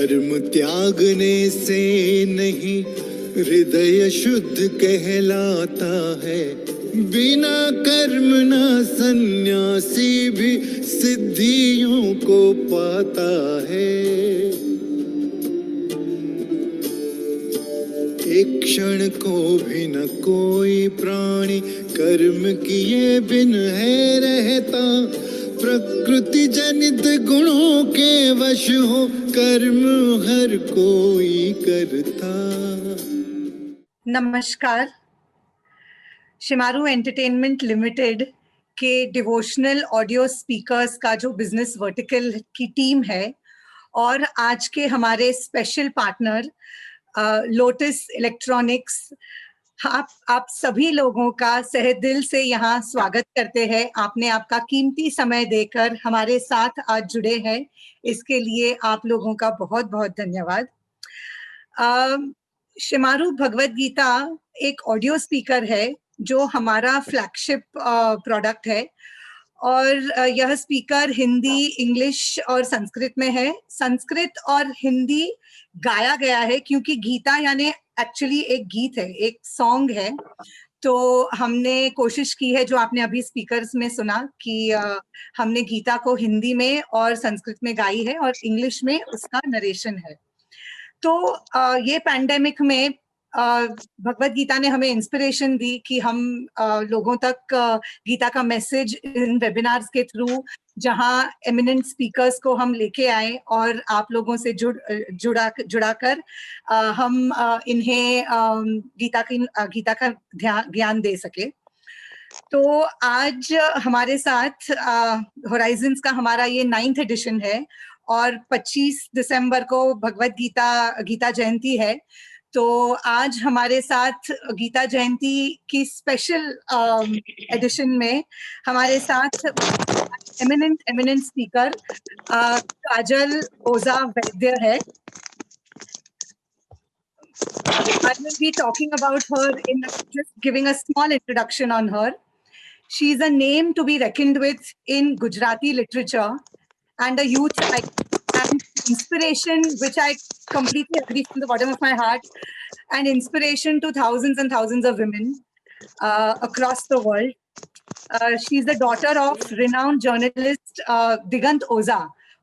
कर्म त्यागने से नहीं हृदय शुद्ध कहलाता है। बिना कर्म ना सन्यासी भी सिद्धियों को पाता है। एक क्षण को भी न कोई प्राणी कर्म किए बिन है रहता। प्रकृति जनित गुणों के वश हो कर्म हर कोई करता। नमस्कार। शिमारू एंटरटेनमेंट लिमिटेड के डिवोशनल ऑडियो स्पीकर्स का जो बिजनेस वर्टिकल की टीम है और आज के हमारे स्पेशल पार्टनर लोटस इलेक्ट्रॉनिक्स, आप सभी लोगों का सहे दिल से यहाँ स्वागत करते हैं। आपने आपका कीमती समय देकर हमारे साथ आज जुड़े हैं, इसके लिए आप लोगों का बहुत बहुत धन्यवाद। शिमारू भगवद गीता एक ऑडियो स्पीकर है जो हमारा फ्लैगशिप प्रोडक्ट है और यह स्पीकर हिंदी, इंग्लिश और संस्कृत में है। संस्कृत और हिंदी गाया गया है क्योंकि गीता यानी एक्चुअली एक गीत है, एक सॉन्ग है। तो हमने कोशिश की है, जो आपने अभी स्पीकर्स में सुना, कि हमने गीता को हिंदी में और संस्कृत में गाई है और इंग्लिश में उसका नरेशन है। तो ये पैंडेमिक में भगवद गीता ने हमें इंस्पिरेशन दी कि हम लोगों तक गीता का मैसेज इन वेबिनार्स के थ्रू, जहां एमिनेंट स्पीकर्स को हम लेके आए और आप लोगों से जुड़ाकर हम इन्हें गीता का ज्ञान दे सके। तो आज हमारे साथ होराइजन्स का हमारा ये 9th एडिशन है और 25 दिसंबर को भगवद गीता जयंती है। तो आज हमारे साथ गीता जयंती की स्पेशल एडिशन में हमारे साथ एमिनेंट स्पीकर काजल ओझा वैद्य है। I will be talking about her in just giving a small introduction on her. She is a name to be reckoned with in Gujarati literature and a youth and inspiration, which I completely agree from the bottom of my heart, and inspiration to thousands and thousands of women across the world. She is the daughter of renowned journalist Digant Oza,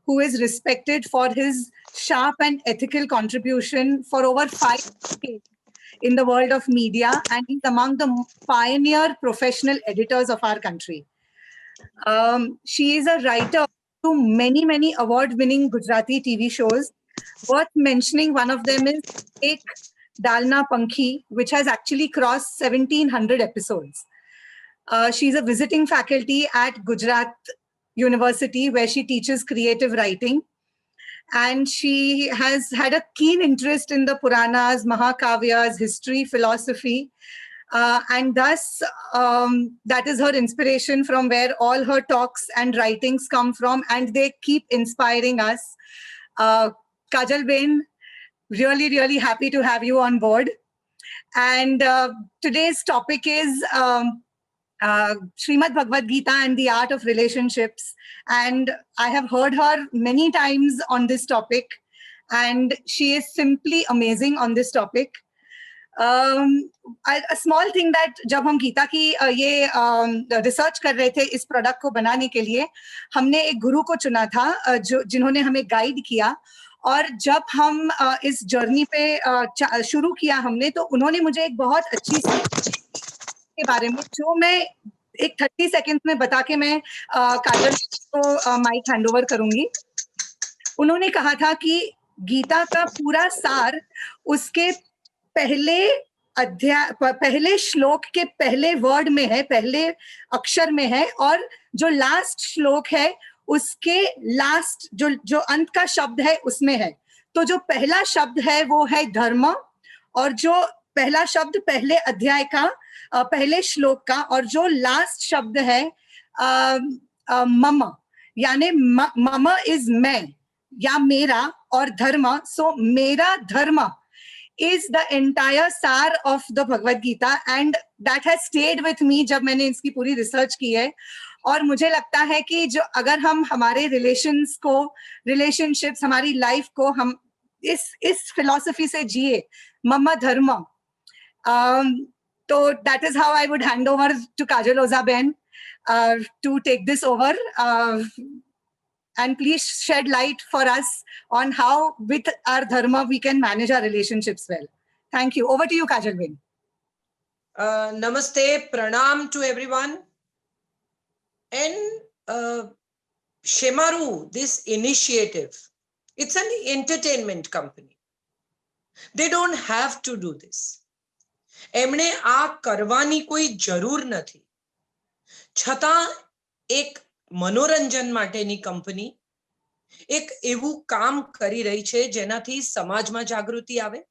who is respected for his sharp and ethical contribution for over 5 decades in the world of media, and he's among the pioneer professional editors of our country. She is a writer to many award-winning Gujarati TV shows. Worth mentioning, one of them is Ek Dalna Pankhi, which has actually crossed 1700 episodes. She's a visiting faculty at Gujarat University, where she teaches creative writing. And she has had a keen interest in the Puranas, Mahakavyas, history, philosophy. And thus, that is her inspiration from where all her talks and writings come from, and they keep inspiring us. Kajal Ben, really happy to have you on board. And today's topic is Srimad Bhagavad Gita and the art of relationships. And I have heard her many times on this topic, and she is simply amazing on this topic. A small thing that जब हम गीता की ये research कर रहे थे इस product को बनाने के लिए, हमने एक गुरु को चुना था जिन्होंने हमें गाइड किया। और जब हम इस जर्नी पे शुरू किया हमने, तो उन्होंने मुझे एक बहुत अच्छी के बारे में, जो मैं एक 30 सेकंड में बता के मैं काजल को माइक हैंडओवर करूंगी। उन्होंने कहा था कि गीता का पूरा सार उसके पहले श्लोक के पहले वर्ड में है, पहले अक्षर में है, और जो लास्ट श्लोक है उसके लास्ट जो अंत का शब्द है उसमें है। तो जो पहला शब्द है वो है धर्म, और जो पहला शब्द पहले अध्याय का पहले श्लोक का, और जो लास्ट शब्द है मम, यानी मम इज मैं या मेरा, और धर्म, सो मेरा धर्म is the entire sar of the Bhagavad Gita, and that has stayed with me जब मैंने इसकी पूरी रिसर्च की है। और मुझे लगता है कि जो अगर हम हमारे रिलेशंस को, रिलेशनशिप्स, हमारी लाइफ को हम इस फिलॉसफी से जिए, मम धर्म. So that is how I would hand over to Kajal Ozaben to take this over. And please shed light for us on how with our dharma we can manage our relationships well. Thank you. Over to you, Kajal Ben. Namaste, pranam to everyone. And Shemaru, this initiative, it's an entertainment company. They don't have to do this. એમણે આ કરવાની કોઈ જરૂર નથી. છતાં એક મનોરંજન માટેની કંપની એક એવું કામ કરી રહી છે જેનાથી સમાજમાં જાગૃતિ આવે,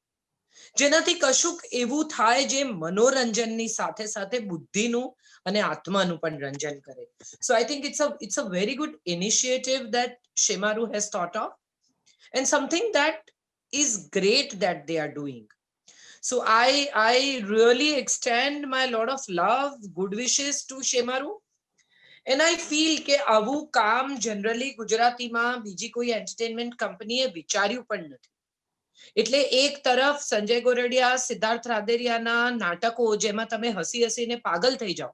જેનાથી કશુંક એવું થાય જે મનોરંજનની સાથે સાથે બુદ્ધિનું અને આત્માનું પણ રંજન કરે. So I think it's a very good initiative that Shemaru has thought of, and something that is great that they are doing. So I really extend my lot of love, good wishes to Shemaru. And I feel કે આવું કામ generally ગુજરાતીમાં બીજી કોઈ entertainment companyએ વિચાર્યું પણ નથી. એટલે એક તરફ સંજય ગોરડિયા, સિદ્ધાર્થ રાદેરિયાના નાટકો જેમાં તમે હસી હસીને પાગલ થઈ જાઓ,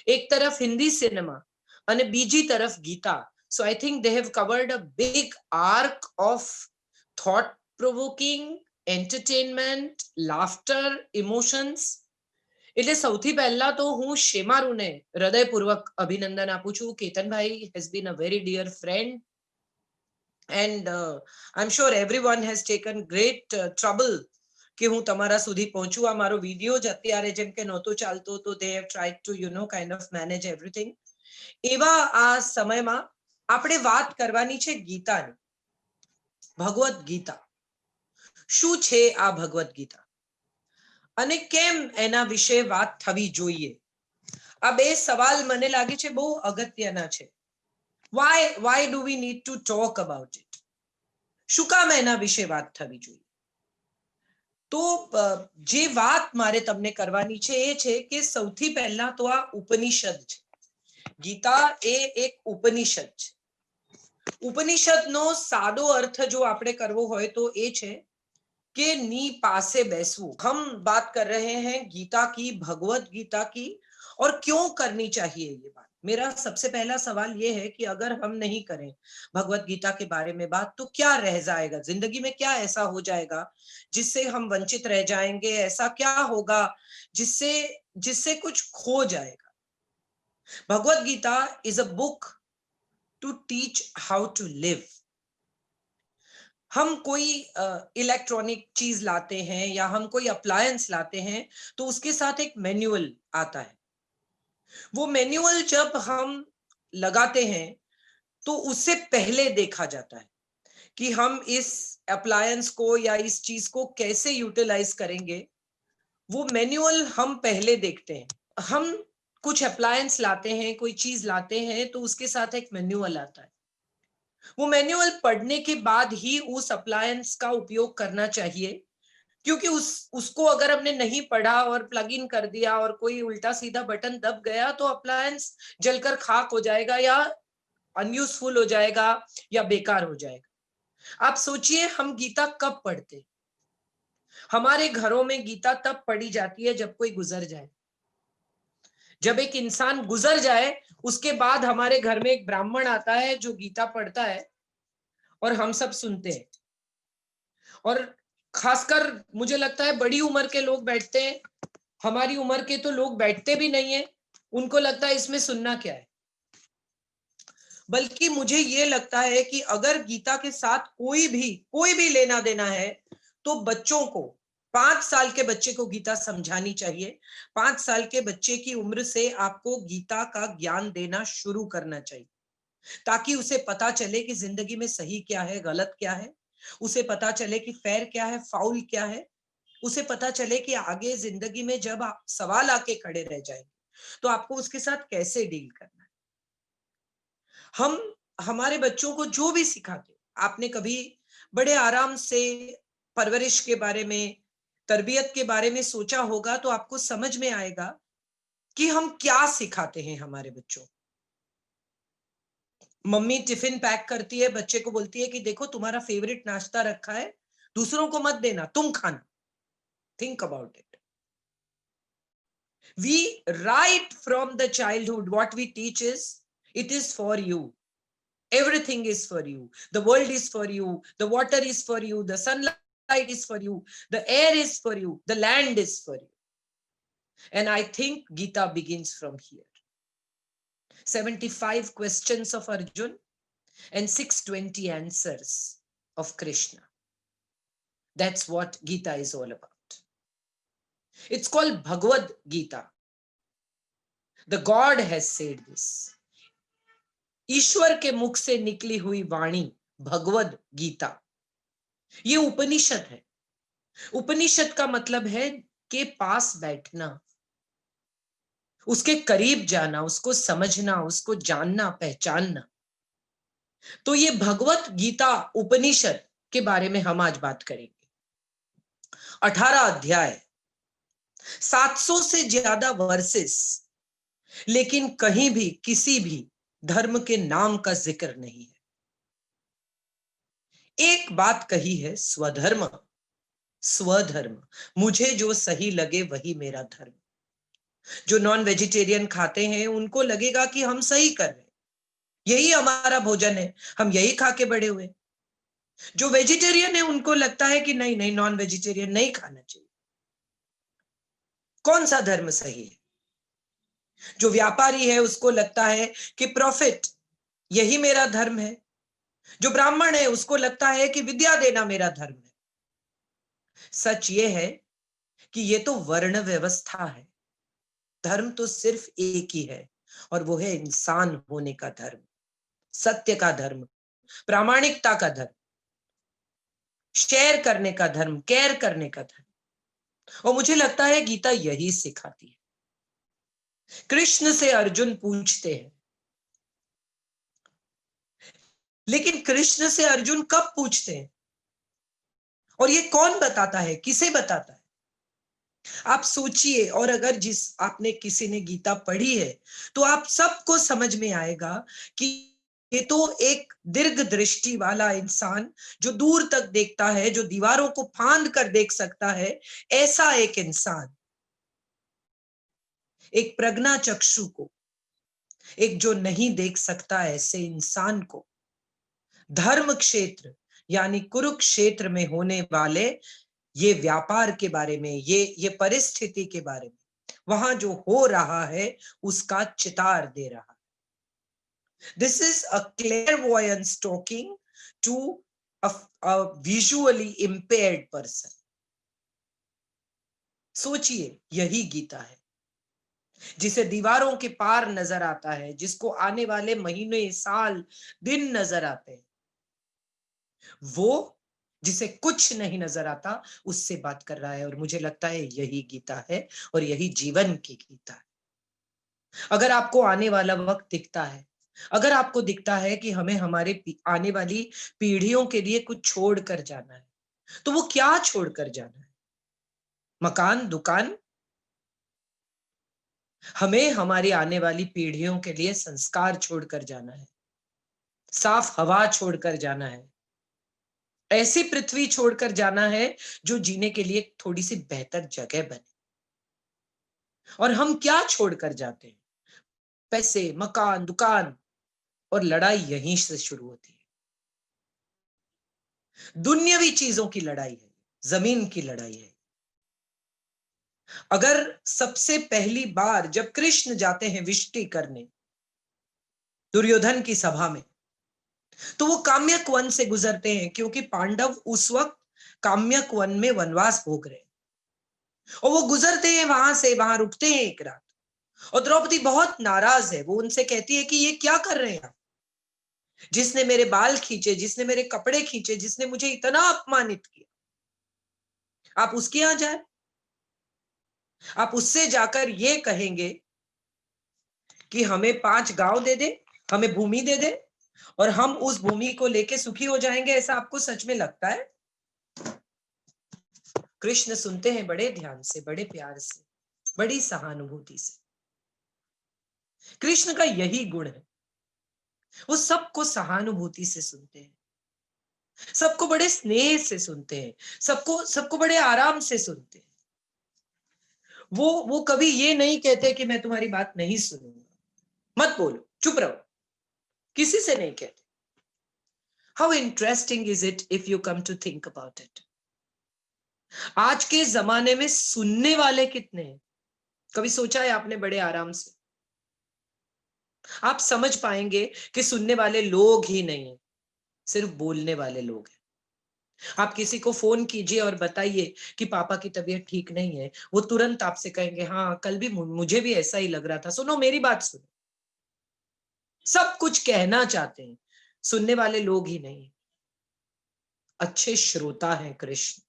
એક તરફ હિન્દી સિનેમા અને બીજી તરફ Gita. So I think they have covered a big arc of thought provoking, entertainment, laughter, emotions. એટલે સૌથી પહેલા તો હું શેમારુને હૃદયપૂર્વક અભિનંદન આપું છું. કેતનભાઈ has been a very dear friend, and I'm sure everyone has taken great trouble કે હું તમારા સુધી પહોંચું. આ મારો વિડિયો જ અત્યારે જેમ કે નહોતો ચાલતો તો they have tried to kind of manage everything. એવા આ સમયમાં આપણે વાત કરવાની છે ગીતાની, ભગવદ ગીતા. શું છે આ ભગવદ ગીતા અને કેમ એના વિશે વાત થવી જોઈએ? આ બે સવાલ મને લાગે છે બહુ અગત્યના છે. Why do we need to talk about it? શું કામ એના વિશે વાત થવી જોઈએ? તો જે વાત મારે તમને કરવાની છે એ છે કે સૌથી પહેલા તો આ ઉપનિષદ છે. ગીતા એ એક ઉપનિષદ છે. ઉપનિષદનો સાદો અર્થ જો આપણે કરવો હોય તો એ છે के नी पासे बैसवू. हम बात कर रहे हैं गीता की, भगवत गीता की, और क्यों करनी चाहिए ये बात. मेरा सबसे पहला सवाल ये है कि अगर हम नहीं करें भगवत गीता के बारे में बात तो क्या रह जाएगा जिंदगी में? क्या ऐसा हो जाएगा जिससे हम वंचित रह जाएंगे? ऐसा क्या होगा जिससे कुछ खो जाएगा? Bhagavad Gita is a book to teach how to live. हम कोई इलेक्ट्रॉनिक चीज लाते हैं या हम कोई अप्लायंस लाते हैं तो उसके साथ एक मैनुअल आता है. वो मैनुअल जब हम लगाते हैं तो उससे पहले देखा जाता है कि हम इस अप्लायंस को या इस चीज को कैसे यूटिलाइज करेंगे. वो मैनुअल हम पहले देखते हैं. हम कुछ अप्लायंस लाते हैं, कोई चीज लाते हैं तो उसके साथ एक मैनुअल आता है. वो मैनुअल पढ़ने के बाद ही उस अप्लायंस का उपयोग करना चाहिए, क्योंकि उसको अगर हमने नहीं पढ़ा और प्लग इन कर दिया और कोई उल्टा सीधा बटन दब गया तो अप्लायंस जलकर खाक हो जाएगा या अनयूजफुल हो जाएगा या बेकार हो जाएगा. आप सोचिए हम गीता कब पढ़ते? हमारे घरों में गीता तब पढ़ी जाती है जब कोई गुजर जाए. जब एक इंसान गुजर जाए उसके बाद हमारे घर में एक ब्राह्मण आता है जो गीता पढ़ता है और हम सब सुनते हैं. और खासकर मुझे लगता है बड़ी उम्र के लोग बैठते हैं. हमारी उम्र के तो लोग बैठते भी नहीं है. उनको लगता है इसमें सुनना क्या है. बल्कि मुझे ये लगता है कि अगर गीता के साथ कोई भी लेना देना है तो बच्चों को, 5 साल के बच्चे को गीता समझानी चाहिए. 5 साल के बच्चे की उम्र से आपको गीता का ज्ञान देना शुरू करना चाहिए, ताकि उसे पता चले कि जिंदगी में सही क्या है, गलत क्या है. उसे पता चले कि फेयर क्या है, फाउल क्या है. उसे पता चले कि आगे जिंदगी में जब आप सवाल आके खड़े रह जाएंगे तो आपको उसके साथ कैसे डील करना है. हम हमारे बच्चों को जो भी सिखाते, आपने कभी बड़े आराम से परवरिश के बारे में, तरबियत के बारे में सोचा होगा तो आपको समझ में आएगा कि हम क्या सिखाते हैं हमारे बच्चों. मम्मी टिफिन पैक करती है, बच्चे को बोलती है कि देखो तुम्हारा फेवरेट नाश्ता रखा है, दूसरों को मत देना, तुम खाना. Think about it. We right from the childhood what we teach is it is for you. Everything is for you. The world is for you. The water is for you. The sunlight is for you. The air is for you. The land is for you. And I think Gita begins from here. 75 questions of Arjun and 620 answers of Krishna. That's what Gita is all about. It's called Bhagavad Gita. The God has said this. ईश्वर के मुख से निकली हुई वाणी भगवद गीता. ये उपनिषद है. उपनिषद का मतलब है के पास बैठना, उसके करीब जाना, उसको समझना, उसको जानना, पहचानना. तो ये भगवत गीता उपनिषद के बारे में हम आज बात करेंगे. 18 अध्याय, 700 से ज्यादा वर्सेस, लेकिन कहीं भी किसी भी धर्म के नाम का जिक्र नहीं है. एक बात कही है, स्वधर्म. स्वधर्म, मुझे जो सही लगे वही मेरा धर्म. जो नॉन वेजिटेरियन खाते हैं उनको लगेगा कि हम सही कर रहे हैं, यही हमारा भोजन है, हम यही खा के बड़े हुए. जो वेजिटेरियन है उनको लगता है कि नहीं नहीं, नॉन वेजिटेरियन नहीं खाना चाहिए. कौन सा धर्म सही है? जो व्यापारी है उसको लगता है कि प्रॉफिट, यही मेरा धर्म है. जो ब्राह्मण है उसको लगता है कि विद्या देना मेरा धर्म है. सच ये है कि ये तो वर्ण व्यवस्था है. धर्म तो सिर्फ एक ही है और वो है इंसान होने का धर्म, सत्य का धर्म, प्रामाणिकता का धर्म, शेयर करने का धर्म, केयर करने का धर्म. और मुझे लगता है गीता यही सिखाती है. कृष्ण से अर्जुन पूछते हैं, लेकिन कृष्ण से अर्जुन कब पूछते हैं और ये कौन बताता है, किसे बताता है? आप सोचिए. और अगर आपने किसी ने गीता पढ़ी है तो आप सबको समझ में आएगा कि ये तो एक दीर्घ दृष्टि वाला इंसान, जो दूर तक देखता है, जो दीवारों को फांद कर देख सकता है, ऐसा एक इंसान, एक प्रज्ञा चक्षु को, एक जो नहीं देख सकता ऐसे इंसान को धर्म क्षेत्र यानी कुरुक्षेत्र में होने वाले ये व्यापार के बारे में, ये परिस्थिति के बारे में, वहां जो हो रहा है उसका चितार दे रहा है. This is a clairvoyance talking to a visually impaired person. सोचिए, यही गीता है जिसे दीवारों के पार नजर आता है, जिसको आने वाले महीने, साल, दिन नजर आते हैं. वो जिसे कुछ नहीं नजर आता उससे बात कर रहा है. और मुझे लगता है यही गीता है और यही जीवन की गीता है. अगर आपको आने वाला वक्त दिखता है, अगर आपको दिखता है कि हमें हमारे आने वाली पीढ़ियों के लिए कुछ छोड़ कर जाना है, तो वो क्या छोड़ कर जाना है? मकान, दुकान? हमें हमारी आने वाली पीढ़ियों के लिए संस्कार छोड़कर जाना है, साफ हवा छोड़कर जाना है, ऐसी पृथ्वी छोड़कर जाना है जो जीने के लिए थोड़ी सी बेहतर जगह बने. और हम क्या छोड़कर जाते हैं? पैसे, मकान, दुकान. और लड़ाई यहीं से शुरू होती है. दुनियावी चीजों की लड़ाई है, जमीन की लड़ाई है. अगर सबसे पहली बार जब कृष्ण जाते हैं विष्टि करने दुर्योधन की सभा में, तो वो काम्यक वन से गुजरते हैं, क्योंकि पांडव उस वक्त काम्यक वन में वनवास भोग रहे हैं. और वो गुजरते हैं वहां से, वहां रुकते हैं एक रात. और द्रौपदी बहुत नाराज है. वो उनसे कहती है कि ये क्या कर रहे हैं आप? जिसने मेरे बाल खींचे, जिसने मेरे कपड़े खींचे, जिसने मुझे इतना अपमानित किया, आप उसके यहां जाए, आप उससे जाकर ये कहेंगे कि हमें 5 गांव दे दे, हमें भूमि दे दे और हम उस भूमि को लेके सुखी हो जाएंगे? ऐसा आपको सच में लगता है? कृष्ण सुनते हैं बड़े ध्यान से, बड़े प्यार से, बड़ी सहानुभूति से. कृष्ण का यही गुण है. वो सबको सहानुभूति से सुनते हैं, सबको बड़े स्नेह से सुनते हैं, सबको सबको बड़े आराम से सुनते हैं। वो कभी ये नहीं कहते कि मैं तुम्हारी बात नहीं सुनूंगा, मत बोलो, चुप रहो, किसी से नहीं कहते। How interesting is it if you come to think about it. आज के जमाने में सुनने वाले कितने हैं? कभी सोचा है आपने? बड़े आराम से आप समझ पाएंगे कि सुनने वाले लोग ही नहीं है, सिर्फ बोलने वाले लोग हैं। आप किसी को फोन कीजिए और बताइए कि पापा की तबीयत ठीक नहीं है, वो तुरंत आपसे कहेंगे हाँ कल भी मुझे भी ऐसा ही लग रहा था, सुनो मेरी बात सुनो। सब कुछ कहना चाहते हैं, सुनने वाले लोग ही नहीं। अच्छे श्रोता हैं कृष्ण,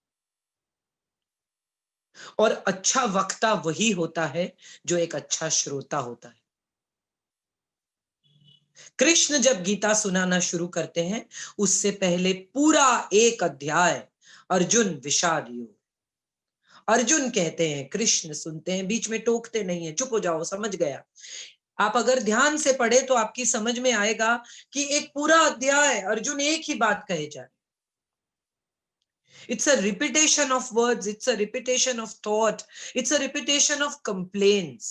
और अच्छा वक्ता वही होता है जो एक अच्छा श्रोता होता है। कृष्ण जब गीता सुनाना शुरू करते हैं, उससे पहले पूरा एक अध्याय अर्जुन विषाद योग। अर्जुन कहते हैं, कृष्ण सुनते हैं, बीच में टोकते नहीं है, चुप हो जाओ, समझ गया। आप अगर ध्यान से पढ़े तो आपकी समझ में आएगा कि एक पूरा अध्याय अर्जुन एक ही बात कहे जा रहे। It's a repetition of words, it's a repetition of thought, it's a repetition of complaints.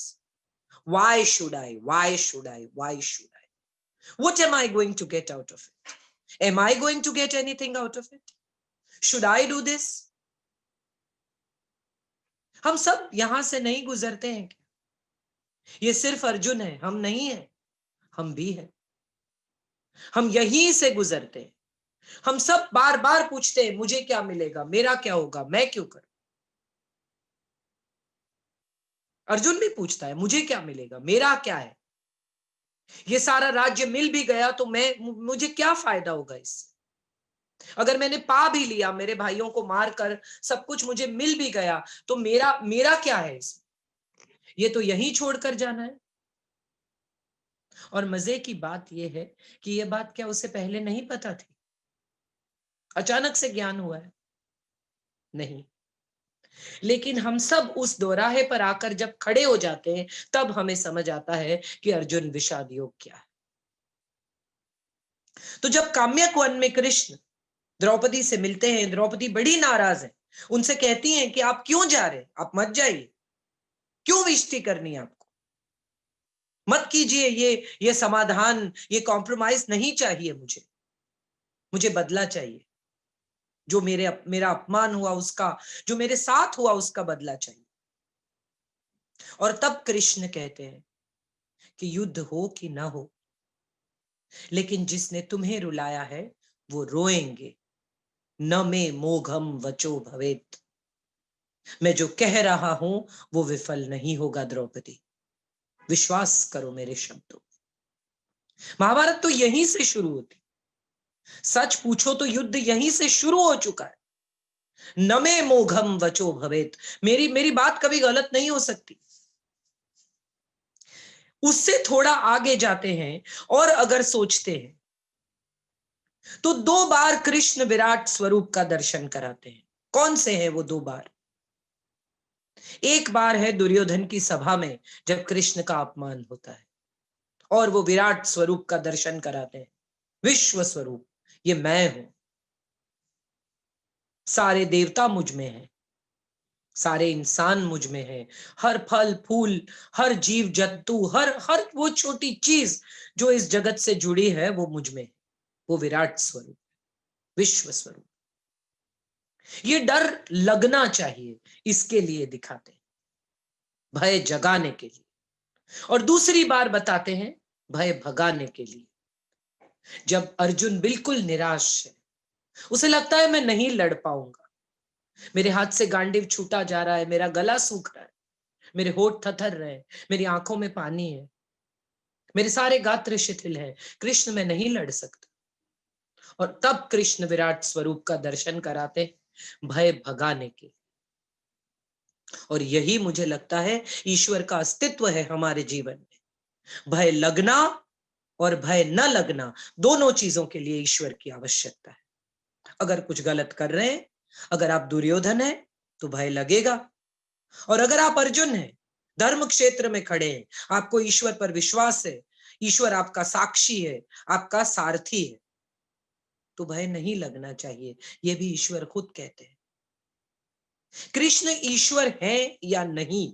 Why should I? Why should I? Why should I? What am I going to get out of it? Am I going to get anything out of it? Should I do this? हम सब यहां से नहीं गुजरते हैं क्या? ये सिर्फ अर्जुन है, हम नहीं है, हम भी हैं। हम यहीं से गुजरते हैं। हम सब बार बार पूछते हैं मुझे क्या मिलेगा, मेरा क्या होगा, मैं क्यों करूं। अर्जुन भी पूछता है मुझे क्या मिलेगा, मेरा क्या है, ये सारा राज्य मिल भी गया तो मुझे क्या फायदा होगा इससे। अगर मैंने पा भी लिया, मेरे भाइयों को मारकर सब कुछ मुझे मिल भी गया, तो मेरा क्या है इसमें, ये तो यहीं छोड़कर जाना है। और मजे की बात यह है कि यह बात क्या उसे पहले नहीं पता थी? अचानक से ज्ञान हुआ है? नहीं। लेकिन हम सब उस दोराहे पर आकर जब खड़े हो जाते हैं, तब हमें समझ आता है कि अर्जुन विषाद योग क्या है। तो जब काम्यक वन में कृष्ण द्रौपदी से मिलते हैं, द्रौपदी बड़ी नाराज है, उनसे कहती हैं कि आप क्यों जा रहे हैं, आप मत जाइए, क्यों बेइज्जती करनी है आपको, मत कीजिए, ये समाधान, ये कॉम्प्रोमाइज नहीं चाहिए, मुझे बदला चाहिए, जो मेरा अपमान हुआ उसका, जो मेरे साथ हुआ उसका बदला चाहिए। और तब कृष्ण कहते हैं कि युद्ध हो कि ना हो, लेकिन जिसने तुम्हें रुलाया है वो रोएंगे। न में मोघम वचो भवेत, मैं जो कह रहा हूं वो विफल नहीं होगा द्रौपदी, विश्वास करो मेरे शब्दों। महाभारत तो यहीं से शुरू होती, सच पूछो तो युद्ध यहीं से शुरू हो चुका है। न में मोघम वचो भवेत, मेरी बात कभी गलत नहीं हो सकती। उससे थोड़ा आगे जाते हैं और अगर सोचते हैं तो 2 बार कृष्ण विराट स्वरूप का दर्शन कराते हैं। कौन से हैं वो 2 बार? एक बार है दुर्योधन की सभा में, जब कृष्ण का अपमान होता है और वो विराट स्वरूप का दर्शन कराते हैं, विश्व स्वरूप, ये मैं हूं, सारे देवता मुझ में हैं, सारे इंसान मुझ में है, हर फल फूल, हर जीव जंतु, हर वो छोटी चीज जो इस जगत से जुड़ी है वो मुझ में है, वो विराट स्वरूप, विश्व स्वरूप। ये डर लगना चाहिए, इसके लिए दिखाते हैं, भय जगाने के लिए। और दूसरी बार बताते हैं भय भगाने के लिए। जब अर्जुन बिल्कुल निराश है, उसे लगता है मैं नहीं लड़ पाऊंगा, मेरे हाथ से गांडीव छूटा जा रहा है, मेरा गला सूख रहा है, मेरे होठ थरथर रहे हैं, मेरी आंखों में पानी है, मेरे सारे गात्र शिथिल है, कृष्ण मैं नहीं लड़ सकता। और तब कृष्ण विराट स्वरूप का दर्शन कराते भय भगाने के। और यही मुझे लगता है ईश्वर का अस्तित्व है हमारे जीवन में। भय लगना और भय न लगना, दोनों चीजों के लिए ईश्वर की आवश्यकता है। अगर कुछ गलत कर रहे हैं, अगर आप दुर्योधन हैं तो भय लगेगा, और अगर आप अर्जुन हैं, धर्म क्षेत्र में खड़े हैं, आपको ईश्वर पर विश्वास है, ईश्वर आपका साक्षी है, आपका सारथी है, तो भय नहीं लगना चाहिए। ये भी ईश्वर खुद कहते हैं। कृष्ण ईश्वर है या नहीं,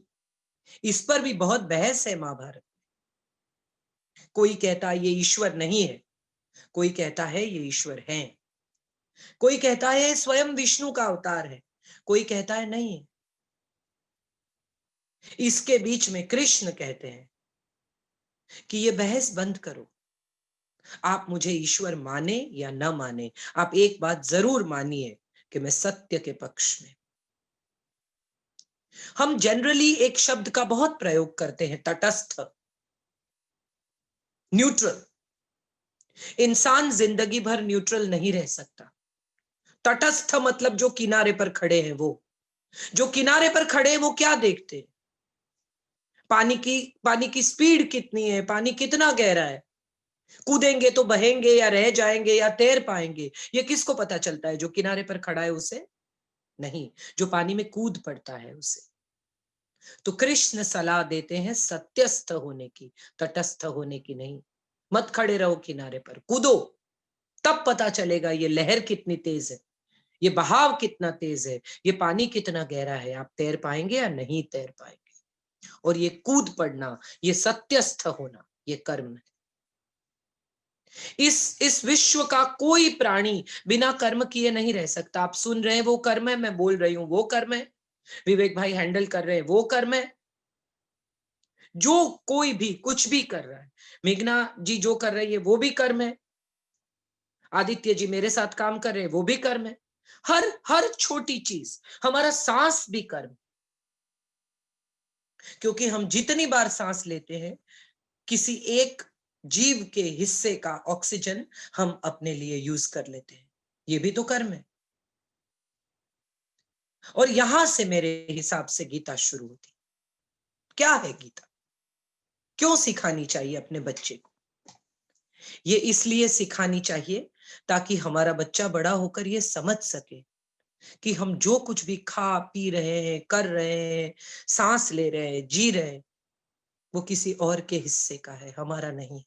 इस पर भी बहुत बहस है महाभारत। कोई कहता है ये ईश्वर नहीं है, कोई कहता है ये ईश्वर है, कोई कहता है स्वयं विष्णु का अवतार है, कोई कहता है नहीं है। इसके बीच में कृष्ण कहते हैं कि ये बहस बंद करो। आप मुझे ईश्वर माने या न माने, आप एक बात जरूर मानिए कि मैं सत्य के पक्ष में। हम जनरली एक शब्द का बहुत प्रयोग करते हैं, तटस्थ, न्यूट्रल। इंसान जिंदगी भर न्यूट्रल नहीं रह सकता। तटस्थ मतलब जो किनारे पर खड़े हैं, वो जो किनारे पर खड़े हैं वो क्या देखते हैं? पानी की स्पीड कितनी है, पानी कितना गहरा है, कूदेंगे तो बहेंगे या रह जाएंगे या तैर पाएंगे, ये किसको पता चलता है? जो किनारे पर खड़ा है उसे नहीं, जो पानी में कूद पड़ता है उसे। तो कृष्ण सलाह देते हैं सत्यस्थ होने की, तटस्थ होने की नहीं। मत खड़े रहो किनारे पर, कूदो, तब पता चलेगा ये लहर कितनी तेज है, ये बहाव कितना तेज है, ये पानी कितना गहरा है, आप तैर पाएंगे या नहीं तैर पाएंगे। और ये कूद पड़ना, ये सत्यस्थ होना, ये कर्म है। इस विश्व का कोई प्राणी बिना कर्म किए नहीं रह सकता। आप सुन रहे हैं वो कर्म है, मैं बोल रही हूं वो कर्म है, विवेक भाई हैंडल कर रहे हैं वो कर्म है, जो कोई भी कुछ भी कर रहा है, मेघना जी जो कर रही है वो भी कर्म है, आदित्य जी मेरे साथ काम कर रहे हैं वो भी कर्म है। हर छोटी चीज, हमारा सांस भी कर्म, क्योंकि हम जितनी बार सांस लेते हैं, किसी एक जीव के हिस्से का ऑक्सीजन हम अपने लिए यूज कर लेते हैं, ये भी तो कर्म है। और यहां से मेरे हिसाब से गीता शुरू होती। क्या है गीता? क्यों सिखानी चाहिए अपने बच्चे को? ये इसलिए सिखानी चाहिए ताकि हमारा बच्चा बड़ा होकर ये समझ सके कि हम जो कुछ भी खा पी रहे हैं, कर रहे हैं, सांस ले रहे हैं, जी रहे हैं, वो किसी और के हिस्से का है, हमारा नहीं है।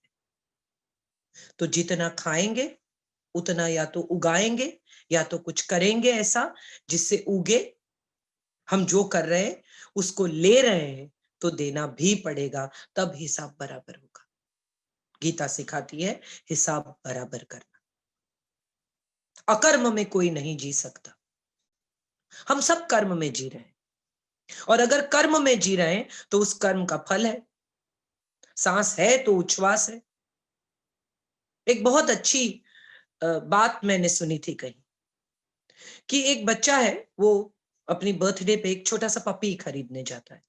तो जितना खाएंगे उतना या तो उगाएंगे या तो कुछ करेंगे ऐसा जिससे उगे। हम जो कर रहे हैं उसको ले रहे हैं तो देना भी पड़ेगा, तब हिसाब बराबर होगा। गीता सिखाती है हिसाब बराबर करना। अकर्म में कोई नहीं जी सकता। हम सब कर्म में जी रहे हैं, और अगर कर्म में जी रहे हैं तो उस कर्म का फल है। सांस है तो उच्छ्वास है। एक बहुत अच्छी बात मैंने सुनी थी कहीं कि एक बच्चा है, वो अपनी बर्थडे पे एक छोटा सा पपी खरीदने जाता है।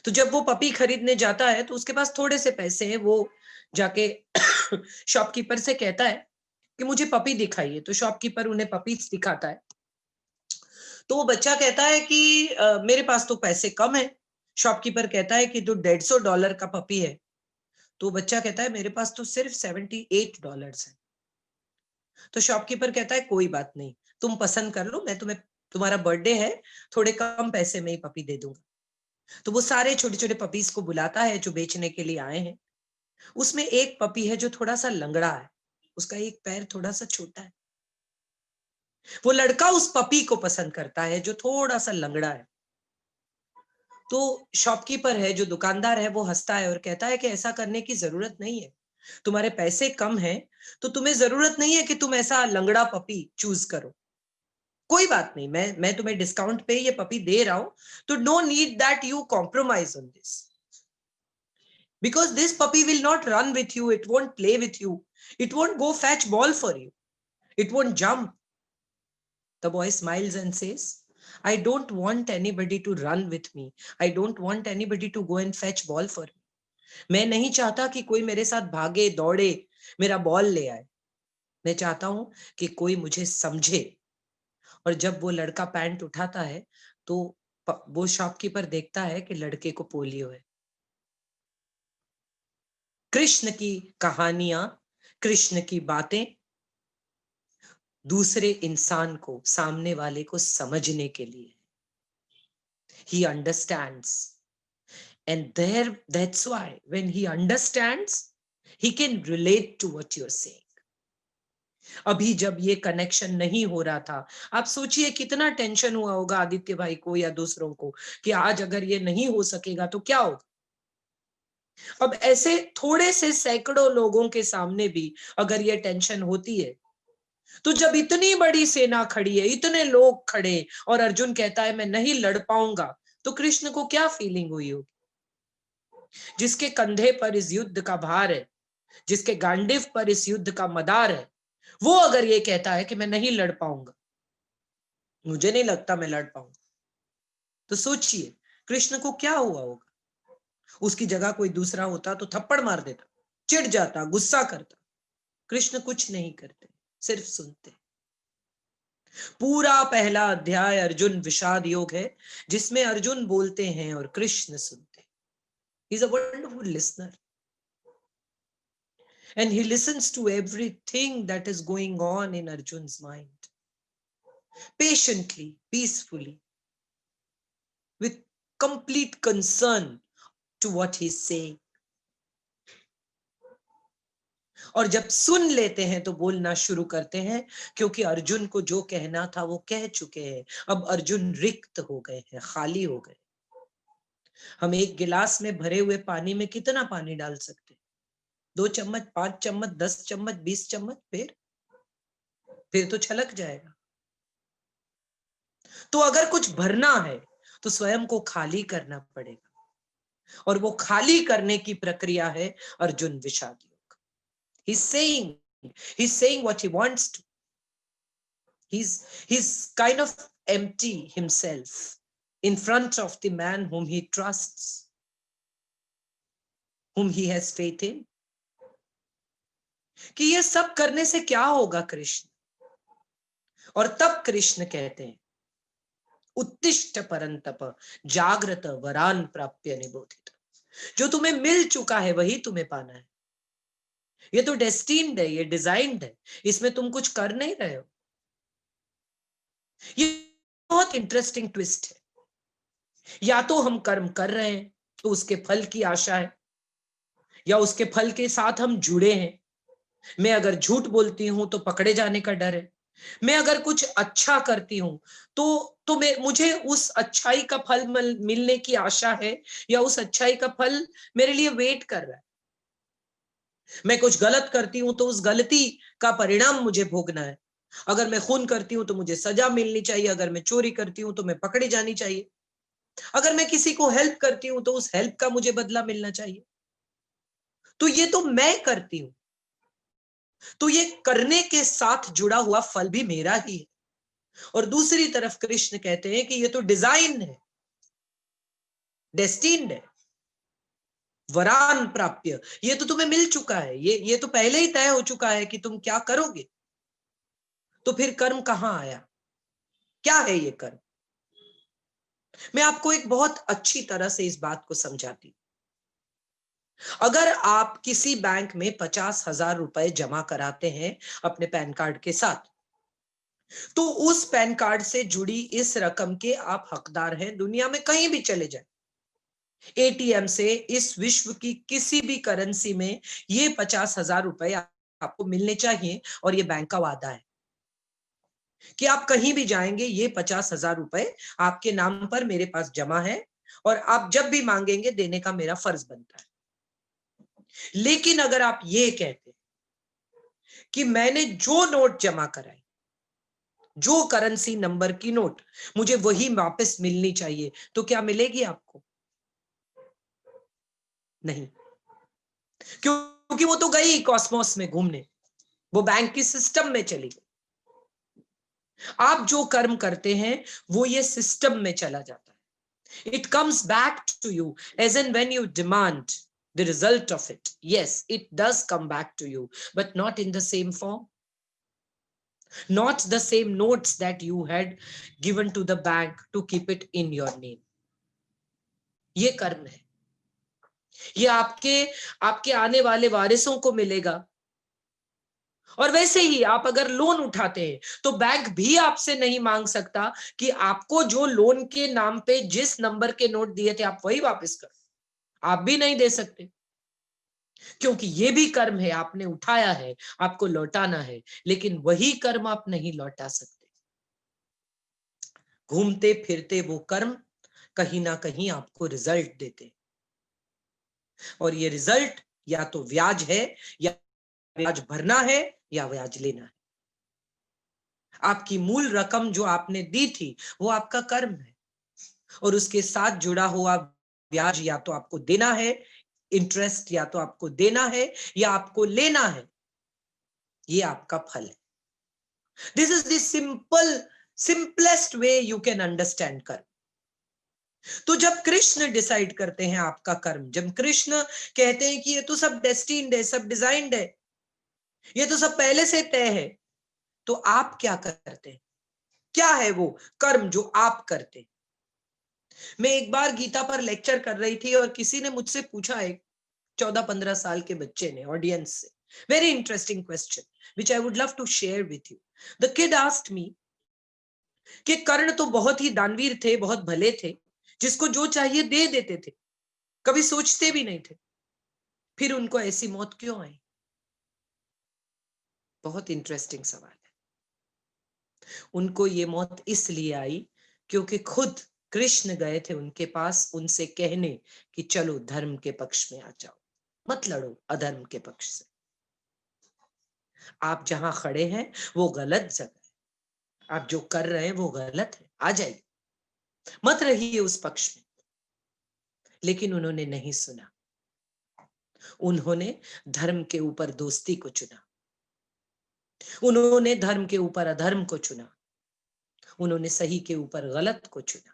तो जब वो पपी खरीदने जाता है तो उसके पास थोड़े से पैसे हैं। वो जाके शॉपकीपर से कहता है कि मुझे पपी दिखाइए। तो शॉपकीपर उन्हें पपीज दिखाता है। तो वो बच्चा कहता है कि मेरे पास तो पैसे कम है। शॉपकीपर कहता है कि तो $150 का पपी है। तो बच्चा कहता है मेरे पास तो सिर्फ $78 है। तो शॉपकीपर कहता है कोई बात नहीं, तुम पसंद कर लो, मैं तुम्हें, तुम्हारा बर्थडे है, थोड़े कम पैसे में ही पपी दे दूंगा। तो वो सारे छोटे छोटे पपीज को बुलाता है जो बेचने के लिए आए हैं। उसमें एक पपी है जो थोड़ा सा लंगड़ा है, उसका एक पैर थोड़ा सा छोटा है। वो लड़का उस पपी को पसंद करता है जो थोड़ा सा लंगड़ा है। तो शॉपकीपर है, जो दुकानदार है, वो हंसता है और कहता है कि ऐसा करने की जरूरत नहीं है, तुम्हारे पैसे कम हैं तो तुम्हें जरूरत नहीं है कि तुम ऐसा लंगड़ा पपी चूज करो। कोई बात नहीं, मैं तुम्हें डिस्काउंट पे ये पपी दे रहा हूं, तो no need that you compromise on this, because this puppy will not run with you, it won't play with you, it won't go fetch ball for you, it won't jump. The boy smiles and says, I don't want anybody to run with me, I don't want anybody to go and fetch ball for me. मैं नहीं चाहता कि कोई मेरे साथ भागे दौड़े मेरा बॉल ले आए, मैं चाहता हूं कि कोई मुझे समझे। और जब वो लड़का पैंट उठाता है तो वो शॉपकीपर देखता है कि लड़के को पोलियो है। कृष्ण की कहानियां, कृष्ण की बातें दूसरे इंसान को, सामने वाले को समझने के लिए। He understands And that's why when he understands, he can relate to what you're saying. अभी जब ये कनेक्शन नहीं हो रहा था, आप सोचिए कितना टेंशन हुआ होगा आदित्य भाई को या दूसरों को कि आज अगर ये नहीं हो सकेगा तो क्या होगा। अब ऐसे थोड़े से सैकड़ों लोगों के सामने भी अगर ये टेंशन होती है, तो जब इतनी बड़ी सेना खड़ी है, इतने लोग खड़े, और अर्जुन कहता है मैं नहीं लड़ पाऊंगा, तो कृष्ण को क्या फीलिंग हुई होगी। जिसके कंधे पर इस युद्ध का भार है, जिसके गांडीव पर इस युद्ध का मदार है, वो अगर ये कहता है कि मैं नहीं लड़ पाऊंगा, मुझे नहीं लगता मैं लड़ पाऊंगा, तो सोचिए कृष्ण को क्या हुआ होगा। उसकी जगह कोई दूसरा होता तो थप्पड़ मार देता, चिढ़ जाता, गुस्सा करता। कृष्ण कुछ नहीं करते, सिर्फ सुनते। पूरा पहला अध्याय अर्जुन विषाद योग है, जिसमें अर्जुन बोलते हैं और कृष्ण सुनते। He is a wonderful listener. And he listens to everything that is going on in Arjun's mind. Patiently, peacefully, with complete concern to what he's saying. और जब सुन लेते हैं तो बोलना शुरू करते हैं, क्योंकि अर्जुन को जो कहना था वो कह चुके हैं। अब अर्जुन रिक्त हो गए हैं, खाली हो गए। हम एक गिलास में भरे हुए पानी में कितना पानी डाल सकते हैं? 2 चम्मच, 5 चम्मच, 10 चम्मच, 20 चम्मच, फिर तो छलक जाएगा। तो अगर कुछ भरना है तो स्वयं को खाली करना पड़ेगा, और वो खाली करने की प्रक्रिया है अर्जुन विषाद योग। He's saying what he wants to. He's kind of empty himself in front of the man whom he trusts, whom he has faith in. कि ये सब करने से क्या होगा कृष्ण? और तब कृष्ण कहते हैं उत्तिष्ठ परंतप जागृत वरान प्राप्य निबोधित। जो तुम्हें मिल चुका है वही तुम्हें पाना है। ये तो डेस्टिन्ड है, ये डिजाइन्ड है, इसमें तुम कुछ कर नहीं रहे हो। ये बहुत इंटरेस्टिंग ट्विस्ट है। या तो हम कर्म कर रहे हैं तो उसके फल की आशा है, या उसके फल के साथ हम जुड़े हैं। मैं अगर झूठ बोलती हूं तो पकड़े जाने का डर है। मैं अगर कुछ अच्छा करती हूं तो मुझे उस अच्छाई का फल मिलने की आशा है, या उस अच्छाई का फल मेरे लिए वेट कर रहा है। मैं कुछ गलत करती हूं तो उस गलती का परिणाम मुझे भोगना है। अगर मैं खून करती हूं तो मुझे सजा मिलनी चाहिए, अगर मैं चोरी करती हूं तो मैं पकड़ी जानी चाहिए, अगर मैं किसी को हेल्प करती हूं तो उस हेल्प का मुझे बदला मिलना चाहिए। तो ये तो मैं करती हूं, तो ये करने के साथ जुड़ा हुआ फल भी मेरा ही है। और दूसरी तरफ कृष्ण कहते हैं कि ये तो डिजाइन है, डेस्टिन्ड है, वरान प्राप्य, ये तो तुम्हें मिल चुका है, ये तो पहले ही तय हो चुका है कि तुम क्या करोगे। तो फिर कर्म कहां आया? क्या है ये कर्म? मैं आपको एक बहुत अच्छी तरह से इस बात को समझाती हूं। अगर आप किसी बैंक में 50,000 रुपए जमा कराते हैं अपने पैन कार्ड के साथ, तो उस पैन कार्ड से जुड़ी इस रकम के आप हकदार हैं। दुनिया में कहीं भी चले जाए, एटीएम से इस विश्व की किसी भी करेंसी में ये 50,000 रुपए आपको मिलने चाहिए, और ये बैंक का वादा है कि आप कहीं भी जाएंगे ये 50,000 रुपए आपके नाम पर मेरे पास जमा है, और आप जब भी मांगेंगे देने का मेरा फर्ज बनता है। लेकिन अगर आप ये कहते कि मैंने जो नोट जमा कराई, जो करेंसी नंबर की नोट, मुझे वही वापस मिलनी चाहिए, तो क्या मिलेगी आपको? नहीं, क्योंकि वो तो गई कॉस्मोस में घूमने, वो बैंक की सिस्टम में चली गई। आप जो कर्म करते हैं वो ये सिस्टम में चला जाता है। It comes back to you as and when you demand the result of it. Yes, it does come back to you, but not in the same form. Not the same notes that you had given to the bank to keep it in your name. ये कर्म है, ये आपके आने वाले वारिसों को मिलेगा। और वैसे ही आप अगर लोन उठाते हैं तो बैंक भी आपसे नहीं मांग सकता कि आपको जो लोन के नाम पे जिस नंबर के नोट दिए थे आप वही वापस करो। आप भी नहीं दे सकते, क्योंकि ये भी कर्म है, आपने उठाया है, आपको लौटाना है, लेकिन वही कर्म आप नहीं लौटा सकते। घूमते फिरते वो कर्म कहीं ना कहीं आपको रिजल्ट देते, और ये रिजल्ट या तो ब्याज है, या ब्याज भरना है, या ब्याज लेना है। आपकी मूल रकम जो आपने दी थी वो आपका कर्म है, और उसके साथ जुड़ा हुआ ब्याज या तो आपको देना है, इंटरेस्ट या तो आपको देना है या आपको लेना है, ये आपका फल है। This is the simplest way you can understand कर्म। तो जब कृष्ण डिसाइड करते हैं आपका कर्म, जब कृष्ण कहते हैं कि ये तो सब डेस्टिन्ड है, सब डिजाइन्ड है, ये तो सब पहले से तय है, तो आप क्या करते हैं? क्या है वो कर्म जो आप करते? मैं एक बार गीता पर लेक्चर कर रही थी और किसी ने मुझसे पूछा, एक 14-15 साल के बच्चे ने ऑडियंस से, very interesting question which I would love to share with you. The kid asked me कि कर्ण तो बहुत ही दानवीर थे, बहुत भले थे, जिसको जो चाहिए दे देते थे, कभी सोचते भी नहीं थे, फिर उनको ऐसी मौत क्यों आई? बहुत इंटरेस्टिंग सवाल है। उनको ये मौत इसलिए आई क्योंकि खुद कृष्ण गए थे उनके पास उनसे कहने कि चलो धर्म के पक्ष में आ जाओ, मत लड़ो अधर्म के पक्ष से। आप जहां खड़े हैं वो गलत जगह है, आप जो कर रहे हैं वो गलत है, आ जाइए, मत रहिए उस पक्ष में। लेकिन उन्होंने नहीं सुना, उन्होंने धर्म के ऊपर दोस्ती को चुना, उन्होंने धर्म के ऊपर अधर्म को चुना, उन्होंने सही के ऊपर गलत को चुना।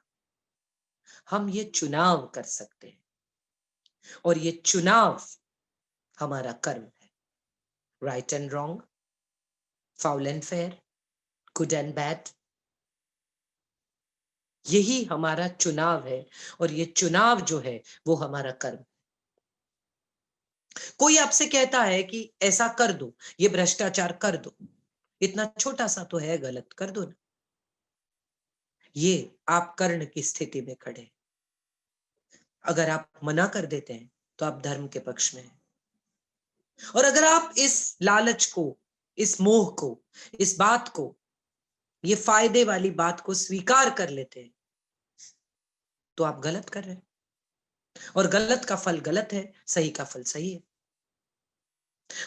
हम ये चुनाव कर सकते हैं, और ये चुनाव हमारा कर्म है। Right and wrong, foul and fair, good and bad, यही हमारा चुनाव है, और ये चुनाव जो है वो हमारा कर्म। कोई आपसे कहता है कि ऐसा कर दो, ये भ्रष्टाचार कर दो, इतना छोटा सा तो है, गलत कर दो ना, ये आप कर्ण की स्थिति में खड़े। अगर आप मना कर देते हैं तो आप धर्म के पक्ष में हैं, और अगर आप इस लालच को, इस मोह को, इस बात को, ये फायदे वाली बात को स्वीकार कर लेते हैं तो आप गलत कर रहे हैं, और गलत का फल गलत है, सही का फल सही है।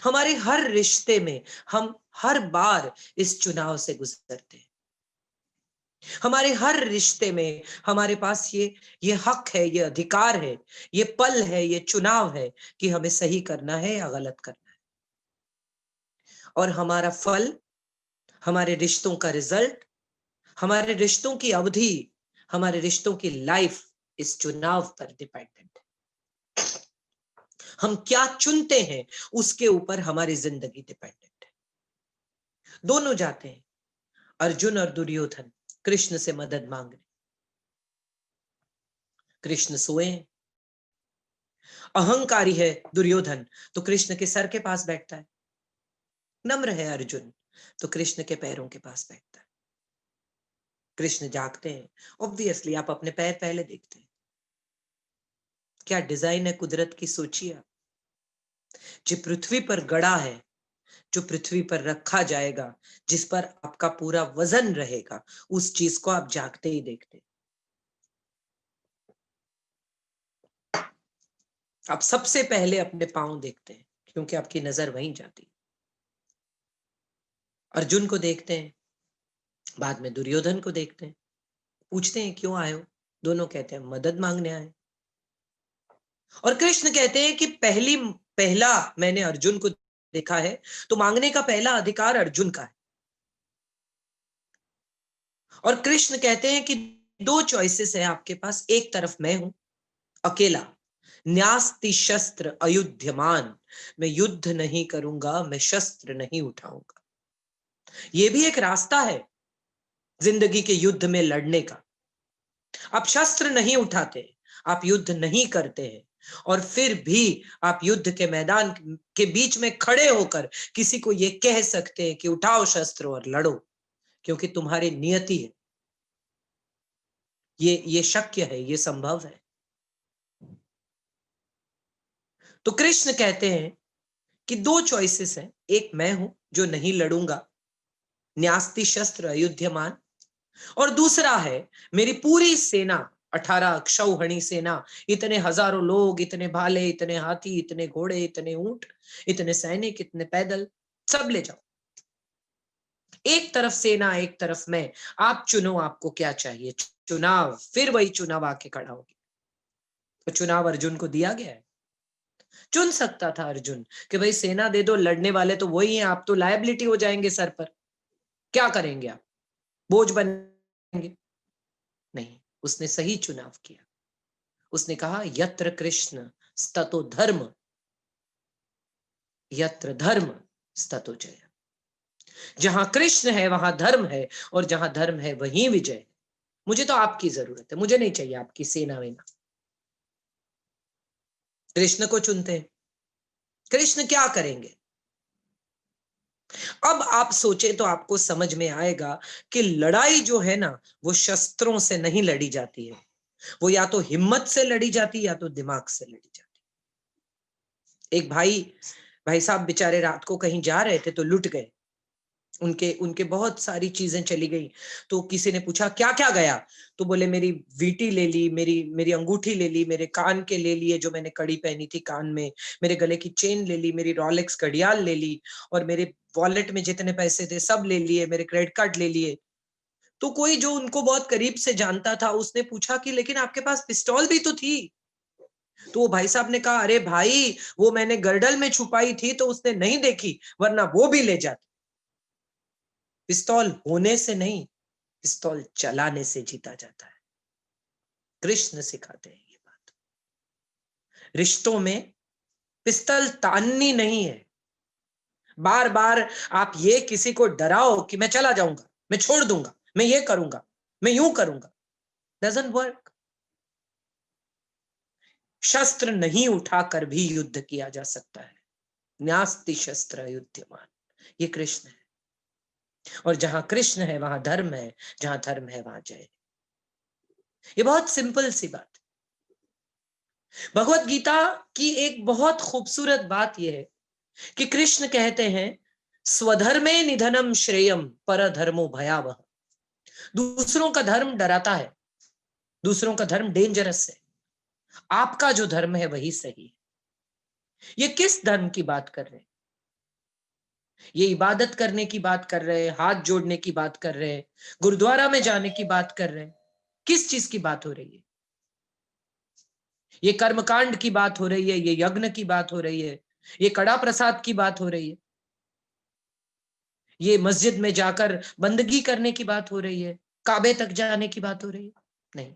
हमारे हर रिश्ते में हम हर बार इस चुनाव से गुजरते हैं। हमारे हर रिश्ते में हमारे पास ये हक है, ये अधिकार है, ये पल है, ये चुनाव है कि हमें सही करना है या गलत करना है। और हमारा फल, हमारे रिश्तों का रिजल्ट, हमारे रिश्तों की अवधि, हमारे रिश्तों की लाइफ इस चुनाव पर डिपेंडेंट है। हम क्या चुनते हैं उसके ऊपर हमारी जिंदगी डिपेंडेंट है। दोनों जाते हैं, अर्जुन और दुर्योधन, कृष्ण से मदद मांगने। कृष्ण सोए, अहंकारी है दुर्योधन, तो कृष्ण के सर के पास बैठता है। नम्र है अर्जुन, तो कृष्ण के पैरों के पास बैठता है। कृष्ण जागते हैं, ऑब्वियसली आप अपने पैर पहले देखते हैं। क्या डिजाइन है कुदरत की, सोचिए आप। जो पृथ्वी पर गड़ा है, जो पृथ्वी पर रखा जाएगा, जिस पर आपका पूरा वजन रहेगा, उस चीज को आप जागते ही देखते हैं। आप सबसे पहले अपने पांव देखते हैं, क्योंकि आपकी नजर वहीं जाती है। अर्जुन को देखते हैं, बाद में दुर्योधन को देखते हैं, पूछते हैं क्यों आए हो? दोनों कहते हैं मदद मांगने आए। और कृष्ण कहते हैं कि पहला मैंने अर्जुन को देखा है, तो मांगने का पहला अधिकार अर्जुन का है। और कृष्ण कहते हैं कि दो चॉइसेस है आपके पास, एक तरफ मैं हूं अकेला, न्यास्ति शस्त्र अयुध्यमान, मैं युद्ध नहीं करूंगा, मैं शस्त्र नहीं उठाऊंगा। ये भी एक रास्ता है जिंदगी के युद्ध में लड़ने का। आप शस्त्र नहीं उठाते, आप युद्ध नहीं करते हैं, और फिर भी आप युद्ध के मैदान के बीच में खड़े होकर किसी को ये कह सकते हैं कि उठाओ शस्त्र और लड़ो, क्योंकि तुम्हारी नियति है। ये शक्य है, ये संभव है। तो कृष्ण कहते हैं कि दो चॉइसेस हैं, एक मैं हूं जो नहीं लड़ूंगा, न्यास्ति शस्त्र अयुध्यमान, और दूसरा है मेरी पूरी सेना, 18 अक्षौहिणी सेना, इतने हजारों लोग, इतने भाले, इतने हाथी, इतने घोड़े, इतने ऊंट, इतने सैनिक, इतने पैदल, सब ले जाओ। एक तरफ सेना, एक तरफ मैं, आप चुनो आपको क्या चाहिए। चुनाव, फिर वही चुनाव आके खड़ा हो गया। तो चुनाव अर्जुन को दिया गया है। चुन सकता था अर्जुन कि भाई सेना दे दो, लड़ने वाले तो वही हैं, आप तो लायबिलिटी हो जाएंगे सर पर, क्या करेंगे आप, बोझ बनेंगे। नहीं, उसने सही चुनाव किया। उसने कहा यत्र कृष्ण स्ततो धर्म, यत्र धर्म स्ततो जय। जहां कृष्ण है वहां धर्म है, और जहां धर्म है वहीं विजय। मुझे तो आपकी जरूरत है, मुझे नहीं चाहिए आपकी सेना वेना। कृष्ण को चुनते हैं। कृष्ण क्या करेंगे? अब आप सोचे तो आपको समझ में आएगा कि लड़ाई जो है ना, वो शस्त्रों से नहीं लड़ी जाती है, वो या तो हिम्मत से लड़ी जाती है या तो दिमाग से लड़ी जाती है। एक भाई साहब बेचारे रात को कहीं जा रहे थे तो लुट गए, उनके बहुत सारी चीजें चली गई। तो किसी ने पूछा क्या क्या गया, तो बोले मेरी वीटी ले ली, मेरी अंगूठी ले ली, मेरे कान के ले लिए जो मैंने कड़ी पहनी थी कान में, मेरे गले की चेन ले ली, मेरी रॉलेक्स घड़ियाल ले ली, और मेरे वॉलेट में जितने पैसे थे सब ले लिए, मेरे क्रेडिट कार्ड ले लिए। तो कोई जो उनको बहुत करीब से जानता था उसने पूछा कि लेकिन आपके पास पिस्तौल भी तो थी। तो वो भाई साहब ने कहा अरे भाई, वो मैंने गर्दन में छुपाई थी तो उसने नहीं देखी, वरना वो भी ले जाती। पिस्तौल होने से नहीं, पिस्तौल चलाने से जीता जाता है। कृष्ण सिखाते हैं ये बात। रिश्तों में पिस्तौल ताननी नहीं है। बार बार आप ये किसी को डराओ कि मैं चला जाऊंगा, मैं छोड़ दूंगा, मैं ये करूंगा, मैं यूं करूंगा, डजंट वर्क। शस्त्र नहीं उठाकर भी युद्ध किया जा सकता है। न्यास्ति शस्त्र युद्धमान, ये कृष्ण है। और जहां कृष्ण है वहां धर्म है, जहां धर्म है वहां जय। ये बहुत सिंपल सी बात। भगवत गीता की एक बहुत खूबसूरत बात यह है कि कृष्ण कहते हैं स्वधर्मे निधनम श्रेयम परधर्मो भयावह। दूसरों का धर्म डराता है, दूसरों का धर्म डेंजरस है, आपका जो धर्म है वही सही है। ये किस धर्म की बात कर रहे हैं? ये इबादत करने की बात कर रहे हैं, हाथ जोड़ने की बात कर रहे हैं, गुरुद्वारा में जाने की बात कर रहे हैं? किस चीज की बात हो रही है? ये कर्मकांड की बात हो रही है, ये यज्ञ की बात हो रही है, ये कड़ा प्रसाद की बात हो रही है, ये मस्जिद में जाकर बंदगी करने की बात हो रही है, काबे तक जाने की बात हो रही है? नहीं,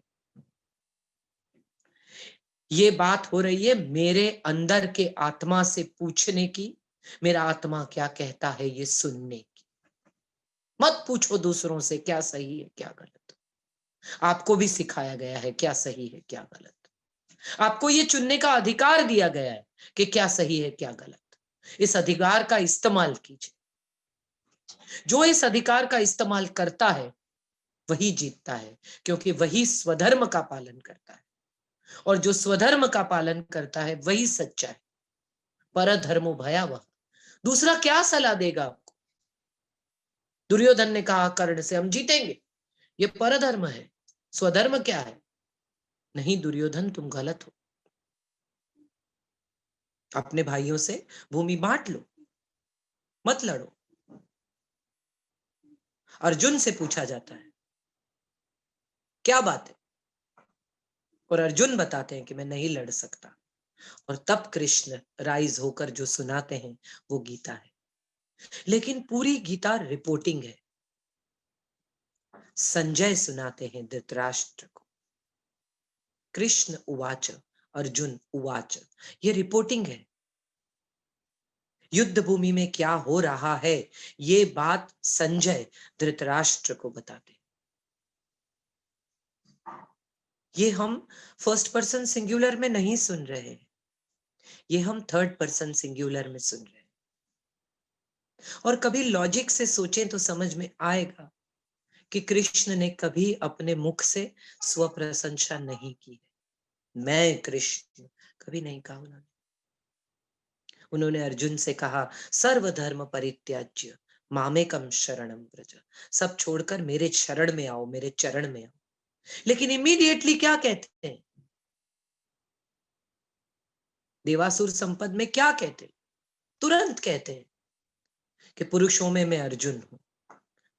ये बात हो रही है मेरे अंदर के आत्मा से पूछने की, मेरा आत्मा क्या कहता है ये सुनने की। मत पूछो दूसरों से क्या सही है क्या गलत। आपको भी सिखाया गया है क्या सही है क्या गलत। आपको ये चुनने का अधिकार दिया गया है कि क्या सही है क्या गलत। इस अधिकार का इस्तेमाल कीजिए। जो इस अधिकार का इस्तेमाल करता है वही जीतता है, क्योंकि वही स्वधर्म का पालन करता है, और जो स्वधर्म का पालन करता है वही सच्चा है। परधर्मो भयावह। दूसरा क्या सलाह देगा आपको? दुर्योधन ने कहा कर्ण से हम जीतेंगे, ये परधर्म है। स्वधर्म क्या है? नहीं दुर्योधन, तुम गलत हो, अपने भाइयों से भूमि बांट लो, मत लड़ो। अर्जुन से पूछा जाता है क्या बात है, और अर्जुन बताते हैं कि मैं नहीं लड़ सकता। और तब कृष्ण राइज होकर जो सुनाते हैं वो गीता है। लेकिन पूरी गीता रिपोर्टिंग है। संजय सुनाते हैं धृतराष्ट्र को, कृष्ण उवाच अर्जुन उवाच, ये रिपोर्टिंग है। युद्ध भूमि में क्या हो रहा है ये बात संजय धृतराष्ट्र को बताते। ये हम फर्स्ट पर्सन सिंगुलर में नहीं सुन रहे, ये हम थर्ड पर्सन सिंगुलर में सुन रहे हैं। और कभी लॉजिक से सोचें तो समझ में आएगा कि कृष्ण ने कभी अपने मुख से स्व प्रशंसा नहीं की है। मैं कृष्ण कभी नहीं कहा उन्होंने। उन्होंने अर्जुन से कहा, सर्वधर्म परित्याज्य मामेकम शरणम व्रज, सब छोड़कर मेरे शरण में आओ, मेरे चरण में आओ। लेकिन इमीडिएटली क्या कहते हैं? देवासुर संपद में क्या कहते हैं? तुरंत कहते हैं कि पुरुषों में मैं अर्जुन हूं।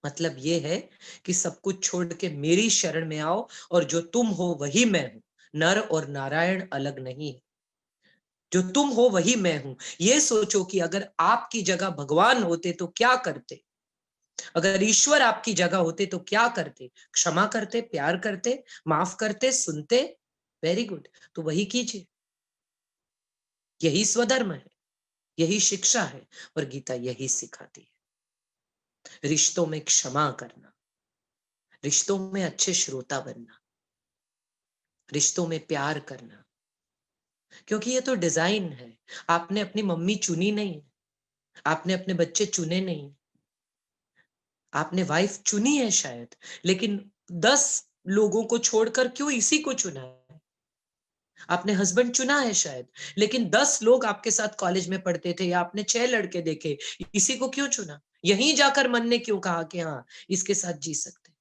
मतलब ये है कि सब कुछ छोड़ के मेरी शरण में आओ, और जो तुम हो वही मैं हूं। नर और नारायण अलग नहीं है, जो तुम हो वही मैं हूं। ये सोचो कि अगर आपकी जगह भगवान होते तो क्या करते, अगर ईश्वर आपकी जगह होते तो क्या करते? क्षमा करते, प्यार करते, माफ करते, सुनते। वेरी गुड, तो वही कीजिए। यही स्वधर्म है, यही शिक्षा है, और गीता यही सिखाती है। रिश्तों में क्षमा करना, रिश्तों में अच्छे श्रोता बनना, रिश्तों में प्यार करना, क्योंकि ये तो डिजाइन है। आपने अपनी मम्मी चुनी नहीं, आपने अपने बच्चे चुने नहीं, आपने वाइफ चुनी है शायद, लेकिन 10 लोगों को छोड़कर क्यों इसी को चुना है? आपने हस्बैंड चुना है शायद, लेकिन 10 लोग आपके साथ कॉलेज में पढ़ते थे, या आपने 6 लड़के देखे, इसी को क्यों चुना? यहीं जाकर मन ने क्यों कहा कि हाँ इसके साथ जी सकते?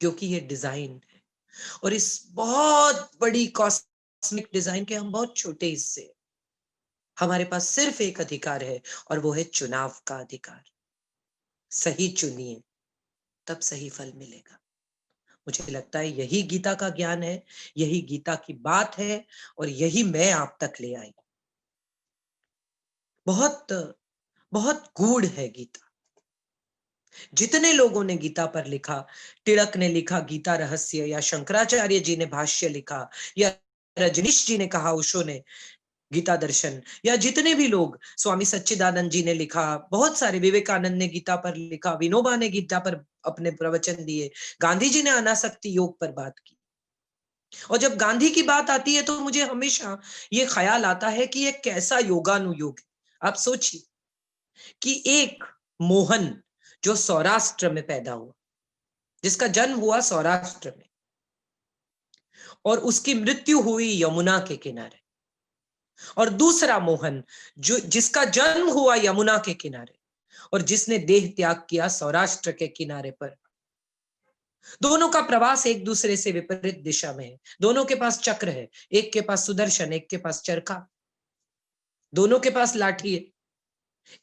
क्योंकि ये डिजाइन है, और इस बहुत बड़ी कॉस्मिक डिजाइन के हम बहुत छोटे हिस्से हैं। हमारे पास सिर्फ एक अधिकार है, और वो है चुनाव का अधिकार। सही चुनिए, तब सही फल मिलेगा। मुझे लगता है यही गीता का ज्ञान है, यही गीता की बात है, और यही मैं आप तक ले आई। बहुत बहुत गूढ़ है गीता। जितने लोगों ने गीता पर लिखा, तिलक ने लिखा गीता रहस्य, या शंकराचार्य जी ने भाष्य लिखा, या रजनीश जी ने कहा, ओशो ने गीता दर्शन, या जितने भी लोग, स्वामी सच्चिदानंद जी ने लिखा, बहुत सारे, विवेकानंद ने गीता पर लिखा, विनोबा ने गीता पर अपने प्रवचन दिए, गांधी जी ने अनासक्ति योग पर बात की। और जब गांधी की बात आती है तो मुझे हमेशा ये ख्याल आता है कि ये कैसा योगानुयोग है। आप सोचिए कि एक मोहन जो सौराष्ट्र में पैदा हुआ, जिसका जन्म हुआ सौराष्ट्र में, और उसकी मृत्यु हुई यमुना के किनारे, और दूसरा मोहन जो जिसका जन्म हुआ यमुना के किनारे, और जिसने देह त्याग किया सौराष्ट्र के किनारे पर। दोनों का प्रवास एक दूसरे से विपरीत दिशा में है। दोनों के पास चक्र है, एक के पास सुदर्शन, एक के पास चरखा। दोनों के पास लाठी है,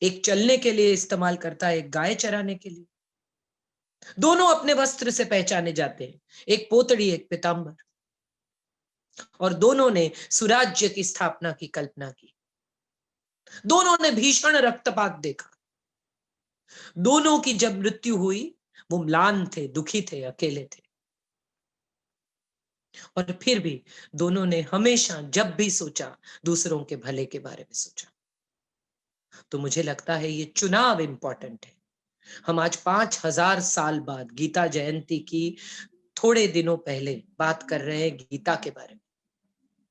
एक चलने के लिए इस्तेमाल करता है, एक गाय चराने के लिए। दोनों अपने वस्त्र से पहचाने जाते हैं, एक पोतड़ी, एक पीतांबर। और दोनों ने सुराज्य की स्थापना की कल्पना की। दोनों ने भीषण रक्तपात देखा। दोनों की जब मृत्यु हुई, वो म्लान थे, दुखी थे, अकेले थे। और फिर भी दोनों ने हमेशा जब भी सोचा, दूसरों के भले के बारे में सोचा। तो मुझे लगता है ये चुनाव इंपॉर्टेंट है। हम आज 5000 साल बाद गीता जयंती की थोड़े दिनों पहले बात कर रहे हैं गीता के बारे में।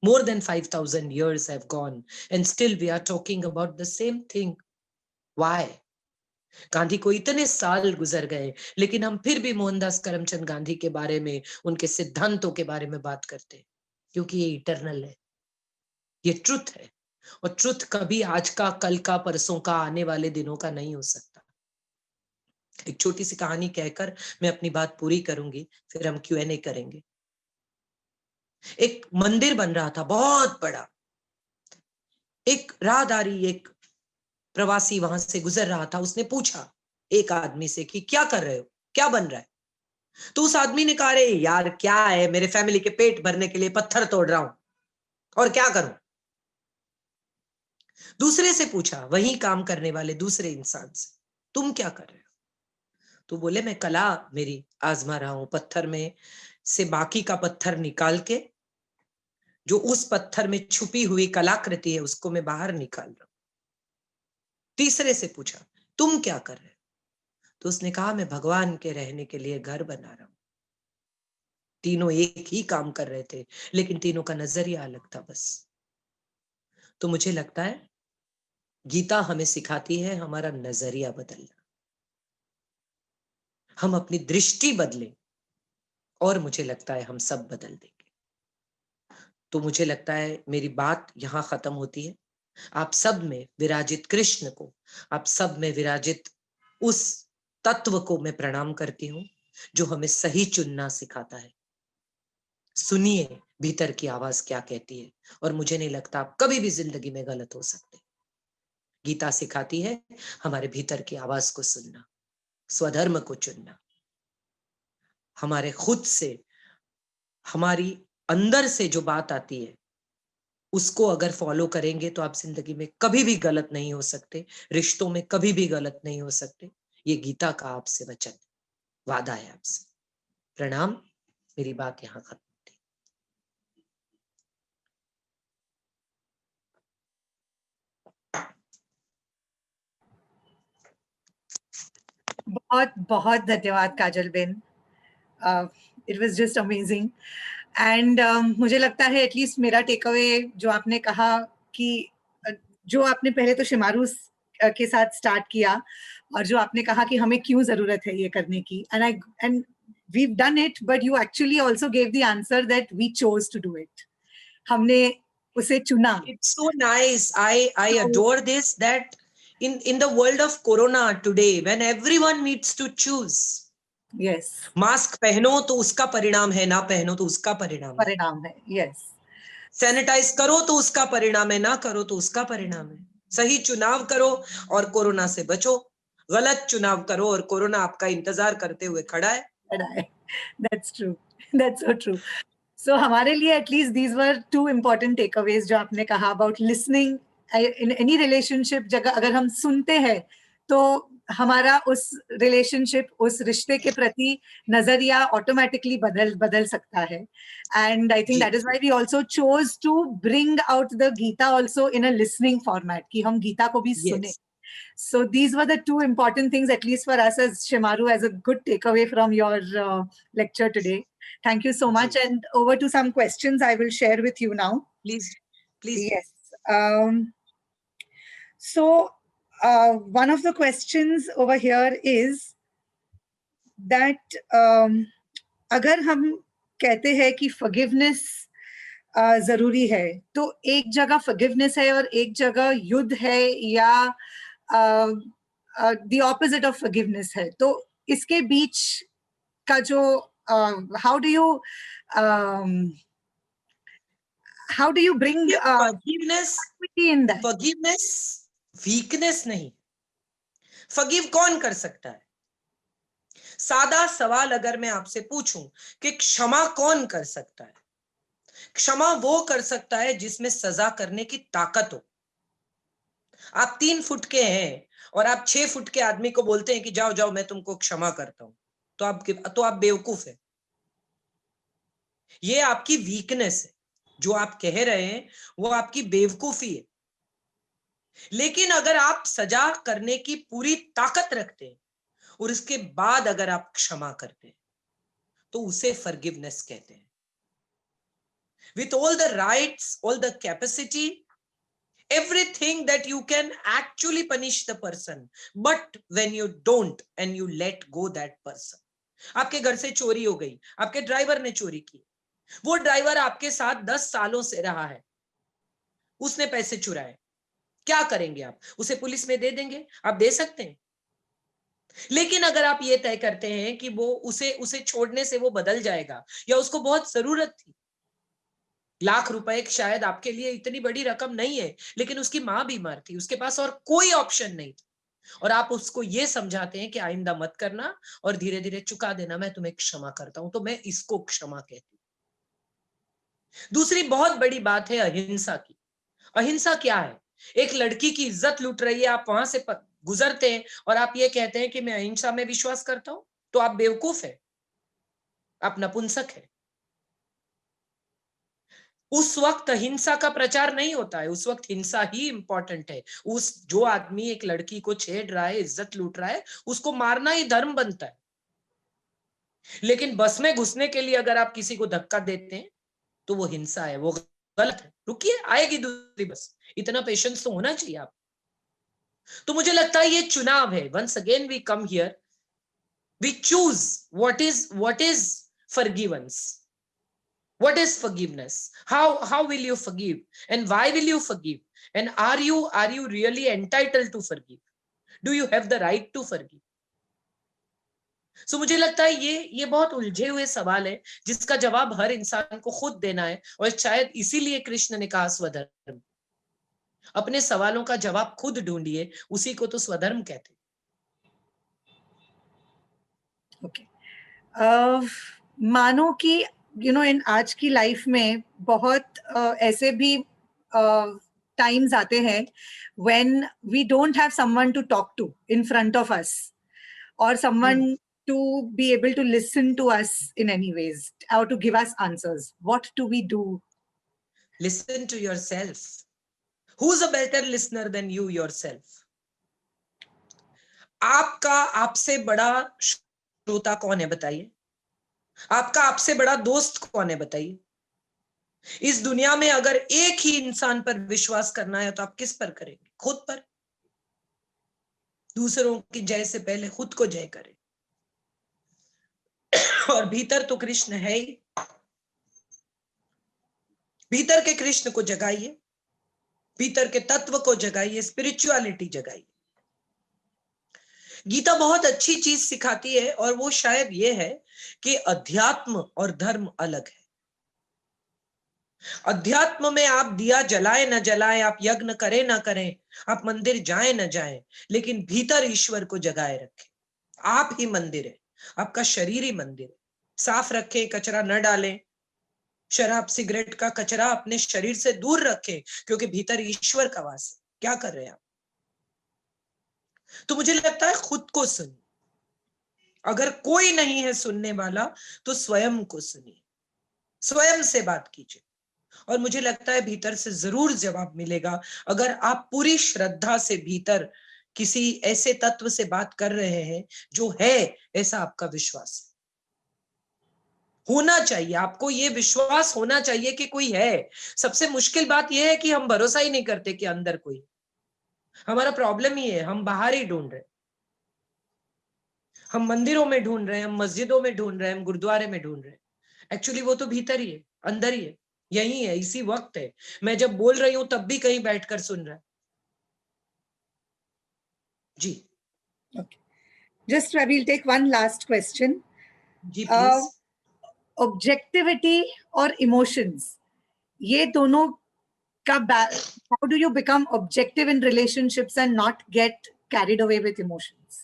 More than 5,000 years have gone and still we are talking about the same thing. Why? Gandhi को इतने साल गुजर गए, लेकिन हम फिर भी मोहनदास करमचंद गांधी के बारे में, उनके सिद्धांतों के बारे में बात करते हैं, क्योंकि ये इटरनल है, ये ट्रुथ है। और ट्रुथ कभी आज का, कल का, परसों का, आने वाले दिनों का नहीं हो सकता। एक छोटी सी कहानी कहकर मैं अपनी बात पूरी करूंगी, फिर हम Q&A करेंगे। एक मंदिर बन रहा था, बहुत बड़ा। एक राहदारी, एक प्रवासी वहां से गुजर रहा था। उसने पूछा एक आदमी से कि क्या कर रहे हो, क्या बन रहा है? तो उस आदमी ने कहा, अरे यार क्या है, मेरे फैमिली के पेट भरने के लिए पत्थर तोड़ रहा हूं, और क्या करूं? दूसरे से पूछा, वही काम करने वाले दूसरे इंसान से, तुम क्या कर रहे हो? तो बोले, मैं कला मेरी आजमा रहा हूं, पत्थर में से बाकी का पत्थर निकाल के, जो उस पत्थर में छुपी हुई कलाकृति है उसको मैं बाहर निकाल रहा हूं। तीसरे से पूछा, तुम क्या कर रहे हो? तो उसने कहा, मैं भगवान के रहने के लिए घर बना रहा हूं। तीनों एक ही काम कर रहे थे, लेकिन तीनों का नजरिया अलग था बस। तो मुझे लगता है गीता हमें सिखाती है हमारा नजरिया बदलना। हम अपनी दृष्टि बदलें, और मुझे लगता है हम सब बदल देंगे। तो मुझे लगता है मेरी बात यहां खत्म होती है। आप सब में विराजित कृष्ण को, आप सब में विराजित उस तत्व को मैं प्रणाम करती हूँ जो हमें सही चुनना सिखाता है। सुनिए भीतर की आवाज क्या कहती है, और मुझे नहीं लगता आप कभी भी जिंदगी में गलत हो सकते। गीता सिखाती है हमारे भीतर की आवाज को सुनना, स्वधर्म को चुनना, हमारे खुद से, हमारी अंदर से जो बात आती है उसको अगर फॉलो करेंगे तो आप जिंदगी में कभी भी गलत नहीं हो सकते, रिश्तों में कभी भी गलत नहीं हो सकते। ये गीता का आपसे वचन, वादा है आपसे। प्रणाम, मेरी बात यहाँ खत्म। बहुत बहुत धन्यवाद Kajal ben, it was just amazing. And मुझे लगता है एटलीस्ट मेरा टेक अवे जो आपने कहा कि जो आपने पहले तो शिमारू के साथ स्टार्ट किया, और जो आपने कहा कि हमें क्यों जरूरत है ये करने की, and we've done it, but you actually also gave the answer that we chose to do it. हमने उसे चुना. It's so nice. I adore this, that in the world of corona today, when everyone needs to choose, Yes. Mask पहनो तो उसका परिणाम है, ना पहनो तो उसका परिणाम है, परिणाम है. Yes. सैनिटाइज करो तो उसका परिणाम है, ना करो तो उसका परिणाम है। सही चुनाव करो और कोरोना से बचो, गलत चुनाव करो और कोरोना आपका इंतजार करते हुए खड़ा है। That's true. That's so true. So हमारे लिए at least these were two important takeaways जो आपने कहा about listening in any relationship। जगह अगर हम सुनते हैं तो हमारा उस relationship, उस रिश्ते के प्रति नजरिया automatically बदल सकता है। And I think that is why we also chose to bring out the Gita also in a listening format, कि हम गीता को भी सुने। So these were the two important things, at least for us as Shimaru, as a good takeaway from your lecture today. Thank you so much. And over to some questions I will share with you now. Please. Yes. So one of the questions over here is that अगर हम कहते हैं कि forgiveness जरूरी है, तो एक जगह forgiveness है और एक जगह युद्ध है, या the opposite of forgiveness है, तो इसके बीच का जो how do you bring forgiveness in that? forgiveness weakness नहीं। forgive कौन कर सकता है? सादा सवाल अगर मैं आपसे पूछूं कि क्षमा कौन कर सकता है? क्षमा वो कर सकता है जिसमें सजा करने की ताकत हो। आप 3 फुट के हैं और आप 6 फुट के आदमी को बोलते हैं कि जाओ जाओ मैं तुमको क्षमा करता हूं, तो आप बेवकूफ है। ये आपकी वीकनेस है, जो आप कह रहे हैं वो आपकी बेवकूफी है। लेकिन अगर आप सजा करने की पूरी ताकत रखते हैं और इसके बाद अगर आप क्षमा करते हैं तो उसे फॉरगिवनेस कहते हैं। With all the rights, all the capacity, everything that you can actually punish the person, but when you don't and you let go that person। आपके घर से चोरी हो गई, आपके ड्राइवर ने चोरी की, वो ड्राइवर आपके साथ 10 सालों से रहा है, उसने पैसे चुराए, क्या करेंगे आप? उसे पुलिस में दे देंगे? आप दे सकते हैं। लेकिन अगर आप ये तय करते हैं कि वो उसे छोड़ने से वो बदल जाएगा, या उसको बहुत जरूरत थी, लाख रुपए शायद आपके लिए इतनी बड़ी रकम नहीं है, लेकिन उसकी मां बीमार थी, उसके पास और कोई ऑप्शन नहीं था, और आप उसको ये समझाते हैं कि आइंदा मत करना और धीरे धीरे चुका देना, मैं तुम्हें क्षमा करता हूं, तो मैं इसको क्षमा कहती हूं। दूसरी बहुत बड़ी बात है अहिंसा की। अहिंसा क्या है? एक लड़की की इज्जत लूट रही है, आप वहां से गुजरते हैं और आप ये कहते हैं कि मैं अहिंसा में विश्वास करता हूं, तो आप बेवकूफ है, आप नपुंसक है। उस वक्त हिंसा का प्रचार नहीं होता है, उस वक्त हिंसा ही इंपॉर्टेंट है। जो आदमी एक लड़की को छेड़ रहा है, इज्जत लूट रहा है, उसको मारना ही धर्म बनता है। लेकिन बस में घुसने के लिए अगर आप किसी को धक्का देते हैं तो वो हिंसा है, वो गलत है। रुकिए, आएगी दूसरी बस, इतना पेशेंस तो होना चाहिए आप। तो मुझे लगता है ये चुनाव है। Once again we come here, we choose what is forgiveness, what is forgiveness, how will you forgive, and why will you forgive? And are you really entitled to forgive? Do you have the right to forgive? So मुझे लगता है ये बहुत उलझे हुए सवाल है जिसका जवाब हर इंसान को खुद देना है, और शायद इसीलिए कृष्ण ने कहा स्वधर्म। अपने सवालों का जवाब खुद ढूंढिए, उसी को तो स्वधर्म कहते हैं। Okay. मानो कि इन आज की लाइफ में बहुत ऐसे भी टाइम्स आते हैं when we don't have someone to talk to in front of us, or someone to be able to listen to us in any ways, or to give us answers. What do we do? Listen to yourself. Who's a better listener than you yourself? आपका आपसे बड़ा श्रोता कौन है बताइए? आपका आपसे बड़ा दोस्त कौन है बताइए? इस दुनिया में अगर एक ही इंसान पर विश्वास करना है तो आप किस पर करेंगे? खुद पर। दूसरों की जय से पहले खुद को जय करें। और भीतर तो कृष्ण है ही, भीतर के कृष्ण को जगाइए, भीतर के तत्व को जगाइए, स्पिरिचुअलिटी जगाइए। गीता बहुत अच्छी चीज सिखाती है, और वो शायद ये है कि अध्यात्म और धर्म अलग है। अध्यात्म में आप दिया जलाए न जलाए, आप यज्ञ करें ना करें, आप मंदिर जाए न जाए, लेकिन भीतर ईश्वर को जगाए रखें। आप ही मंदिर है, आपका शरीर ही मंदिर है। साफ रखें, कचरा न डालें, शराब सिगरेट का कचरा अपने शरीर से दूर रखें, क्योंकि भीतर ईश्वर का वास है। क्या कर रहे हैं आप? तो मुझे लगता है खुद को सुनिए। अगर कोई नहीं है सुनने वाला तो स्वयं को सुनिए, स्वयं से बात कीजिए, और मुझे लगता है भीतर से जरूर जवाब मिलेगा। अगर आप पूरी श्रद्धा से भीतर किसी ऐसे तत्व से बात कर रहे हैं जो है ऐसा आपका विश्वास होना चाहिए, आपको ये विश्वास होना चाहिए कि कोई है। सबसे मुश्किल बात यह है कि हम भरोसा ही नहीं करते कि अंदर कोई। हमारा प्रॉब्लम ही है, हम बाहर ही ढूंढ रहे, हम मंदिरों में ढूंढ रहे हैं, हम मस्जिदों में ढूंढ रहे हैं, हम गुरुद्वारे में ढूंढ रहे हैं। एक्चुअली वो तो भीतर ही है, अंदर ही है, यही है, इसी वक्त है। मैं जब बोल रही हूं तब भी कहीं बैठकर सुन रहा है। जी Okay. Just I will take one last question. जी प्लीज। Objectivity और emotions, ये दोनों का how do you become objective in relationships and not get carried away with emotions?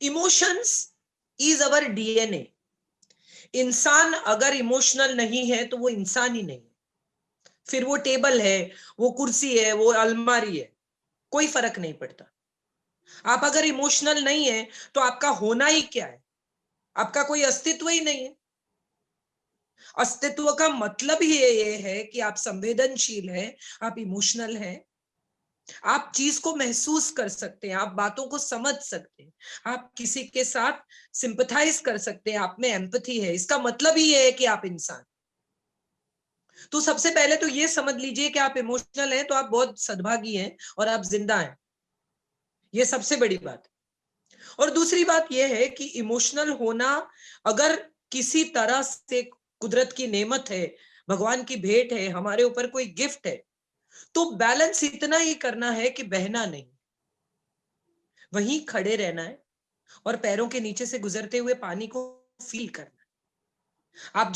Emotions is our DNA. इंसान अगर इमोशनल नहीं है तो वो इंसान ही नहीं। फिर वो टेबल है, वो कुर्सी है, वो अलमारी है, कोई फर्क नहीं पड़ता। आप अगर इमोशनल नहीं है तो आपका होना ही क्या है? आपका कोई अस्तित्व ही नहीं है। अस्तित्व का मतलब ही ये है कि आप संवेदनशील हैं, आप इमोशनल हैं, आप चीज को महसूस कर सकते हैं, आप बातों को समझ सकते हैं, आप किसी के साथ सिंपथाइज कर सकते हैं, आप में एम्पैथी है। इसका मतलब ही ये है कि आप इंसान। तो सबसे पहले तो ये समझ लीजिए कि आप इमोशनल हैं तो आप बहुत सद्भागी हैं और आप जिंदा हैं। ये सबसे बड़ी बात। और दूसरी बात यह है कि इमोशनल होना अगर किसी तरह से कुदरत की नेमत है, भगवान की भेंट है, हमारे ऊपर कोई गिफ्ट है, तो बैलेंस इतना ही करना है कि बहना नहीं, वहीं खड़े रहना है और पैरों के नीचे से गुजरते हुए पानी को फील करना है। आप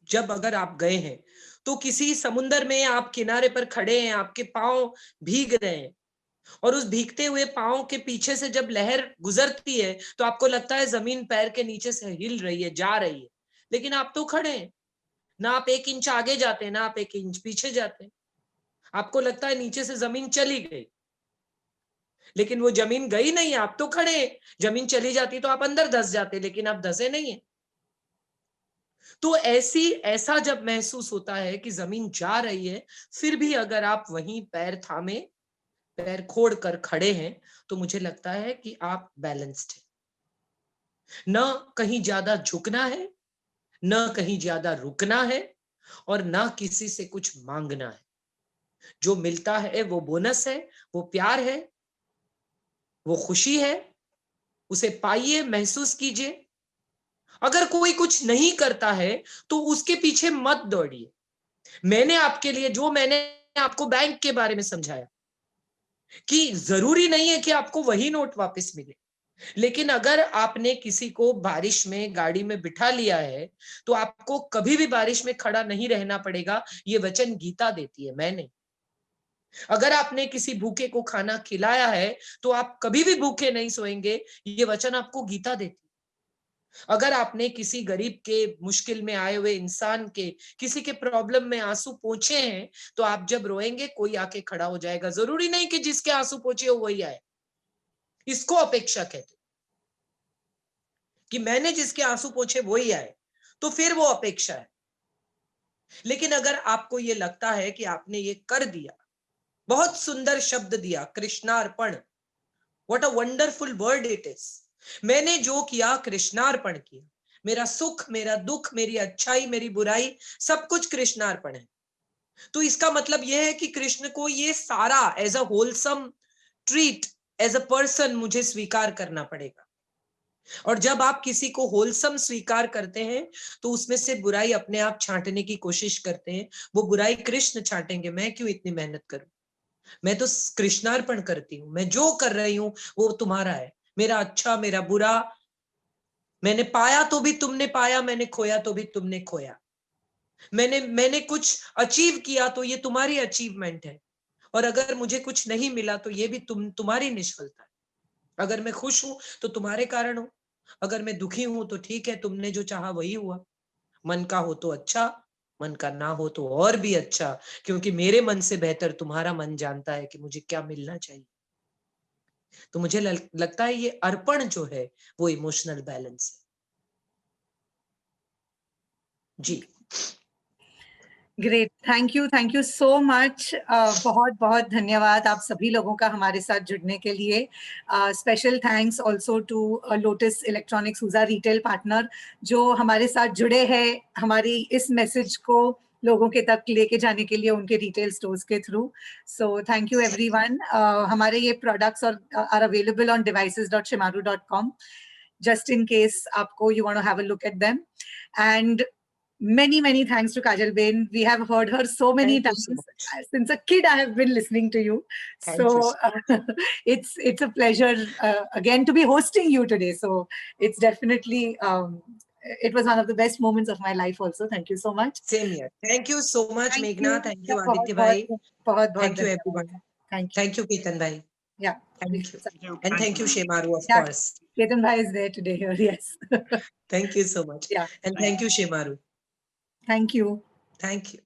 जब अगर आप गए हैं तो किसी समुंदर में आप किनारे पर खड़े हैं, आपके पांव भीग रहे हैं, और उस भीगते हुए पांव के पीछे से जब लहर गुजरती है तो आपको लगता है जमीन पैर के नीचे से हिल रही है, जा रही है, लेकिन आप तो खड़े हैं। ना आप 1 इंच आगे जाते हैं, ना आप 1 इंच पीछे जाते हैं। आपको लगता है नीचे से जमीन चली गई, लेकिन वो जमीन गई नहीं, आप तो खड़े हैं। जमीन चली जाती तो आप अंदर धंस जाते, लेकिन आप धंसे नहीं है। तो ऐसा जब महसूस होता है कि जमीन जा रही है, फिर भी अगर आप वहीं पैर थामे, पैर खोड़ कर खड़े हैं, तो मुझे लगता है कि आप बैलेंस्ड हैं। न कहीं ज्यादा झुकना है, न कहीं ज्यादा रुकना है, और न किसी से कुछ मांगना है। जो मिलता है वो बोनस है, वो प्यार है, वो खुशी है। उसे पाइए, महसूस कीजिए। अगर कोई कुछ नहीं करता है तो उसके पीछे मत दौड़िए। मैंने आपको बैंक के बारे में समझाया कि जरूरी नहीं है कि आपको वही नोट वापस मिले, लेकिन अगर आपने किसी को बारिश में गाड़ी में बिठा लिया है तो आपको कभी भी बारिश में खड़ा नहीं रहना पड़ेगा, ये वचन गीता देती है, मैं नहीं। अगर आपने किसी भूखे को खाना खिलाया है तो आप कभी भी भूखे नहीं सोएंगे, ये वचन आपको गीता देती है। अगर आपने किसी गरीब के, मुश्किल में आए हुए इंसान के, किसी के प्रॉब्लम में आंसू पोंछे हैं तो आप जब रोएंगे कोई आके खड़ा हो जाएगा। जरूरी नहीं कि जिसके आंसू पोंछे हो वही आए, इसको अपेक्षा कहते कि मैंने जिसके आंसू पोंछे वही आए, तो फिर वो अपेक्षा है। लेकिन अगर आपको ये लगता है कि आपने ये कर दिया, बहुत सुंदर शब्द दिया कृष्णार्पण, what a wonderful word it is. मैंने जो किया कृष्णार्पण किया, मेरा सुख, मेरा दुख, मेरी अच्छाई, मेरी बुराई, सब कुछ कृष्णार्पण है। तो इसका मतलब यह है कि कृष्ण को ये सारा as a wholesome treat, as a person मुझे स्वीकार करना पड़ेगा। और जब आप किसी को होलसम स्वीकार करते हैं तो उसमें से बुराई अपने आप छांटने की कोशिश करते हैं। वो बुराई कृष्ण छांटेंगे, मैं क्यों इतनी मेहनत करूं, मैं तो कृष्णार्पण करती हूँ, मैं जो कर रही हूं वो तुम्हारा है, मेरा अच्छा मेरा बुरा, मैंने पाया तो भी तुमने पाया, मैंने खोया तो भी तुमने खोया, मैंने कुछ अचीव किया तो ये तुम्हारी अचीवमेंट है, और अगर मुझे कुछ नहीं मिला तो ये भी तुम्हारी निष्फलता है। अगर मैं खुश हूं तो तुम्हारे कारण हूं, अगर मैं दुखी हूं तो ठीक है, तुमने जो चाहा वही हुआ। मन का हो तो अच्छा, मन का ना हो तो और भी अच्छा, क्योंकि मेरे मन से बेहतर तुम्हारा मन जानता है कि मुझे क्या मिलना चाहिए। तो मुझे लगता है ये अर्पण जो है वो इमोशनल बैलेंस है। जी, great, thank you so much. बहुत बहुत धन्यवाद आप सभी लोगों का हमारे साथ जुड़ने के लिए। Special thanks also to Lotus Electronics who's our retail partner, जो हमारे साथ जुड़े हैं हमारी इस मैसेज को लोगों के तक लेके जाने के लिए उनके रिटेल स्टोर्स के through. So thank you everyone. हमारे ये products are available on devices.shimaru.com, just in case आपको you want to have a look at them. And many thanks to Kajal Bain. We have heard her so many thank you times so much. since a kid. I have been listening to you, Thank so you so it's a pleasure again to be hosting you today. So it's definitely it was one of the best moments of my life. Also, thank you so much. Same here. Thank you so much, Thank Meghna. you. Thank you, Yeah, Aditya bhai. बहुत Thank you, धन्यवाद. everyone. Thank you. Thank you, Ketan bhai. Yeah. Thank you. And thank you, Shemaru, of Yeah, course. Ketan Bhai is there today here. Yes. Thank you so much. Yeah. And thank you, Shemaru. Thank you. Thank you.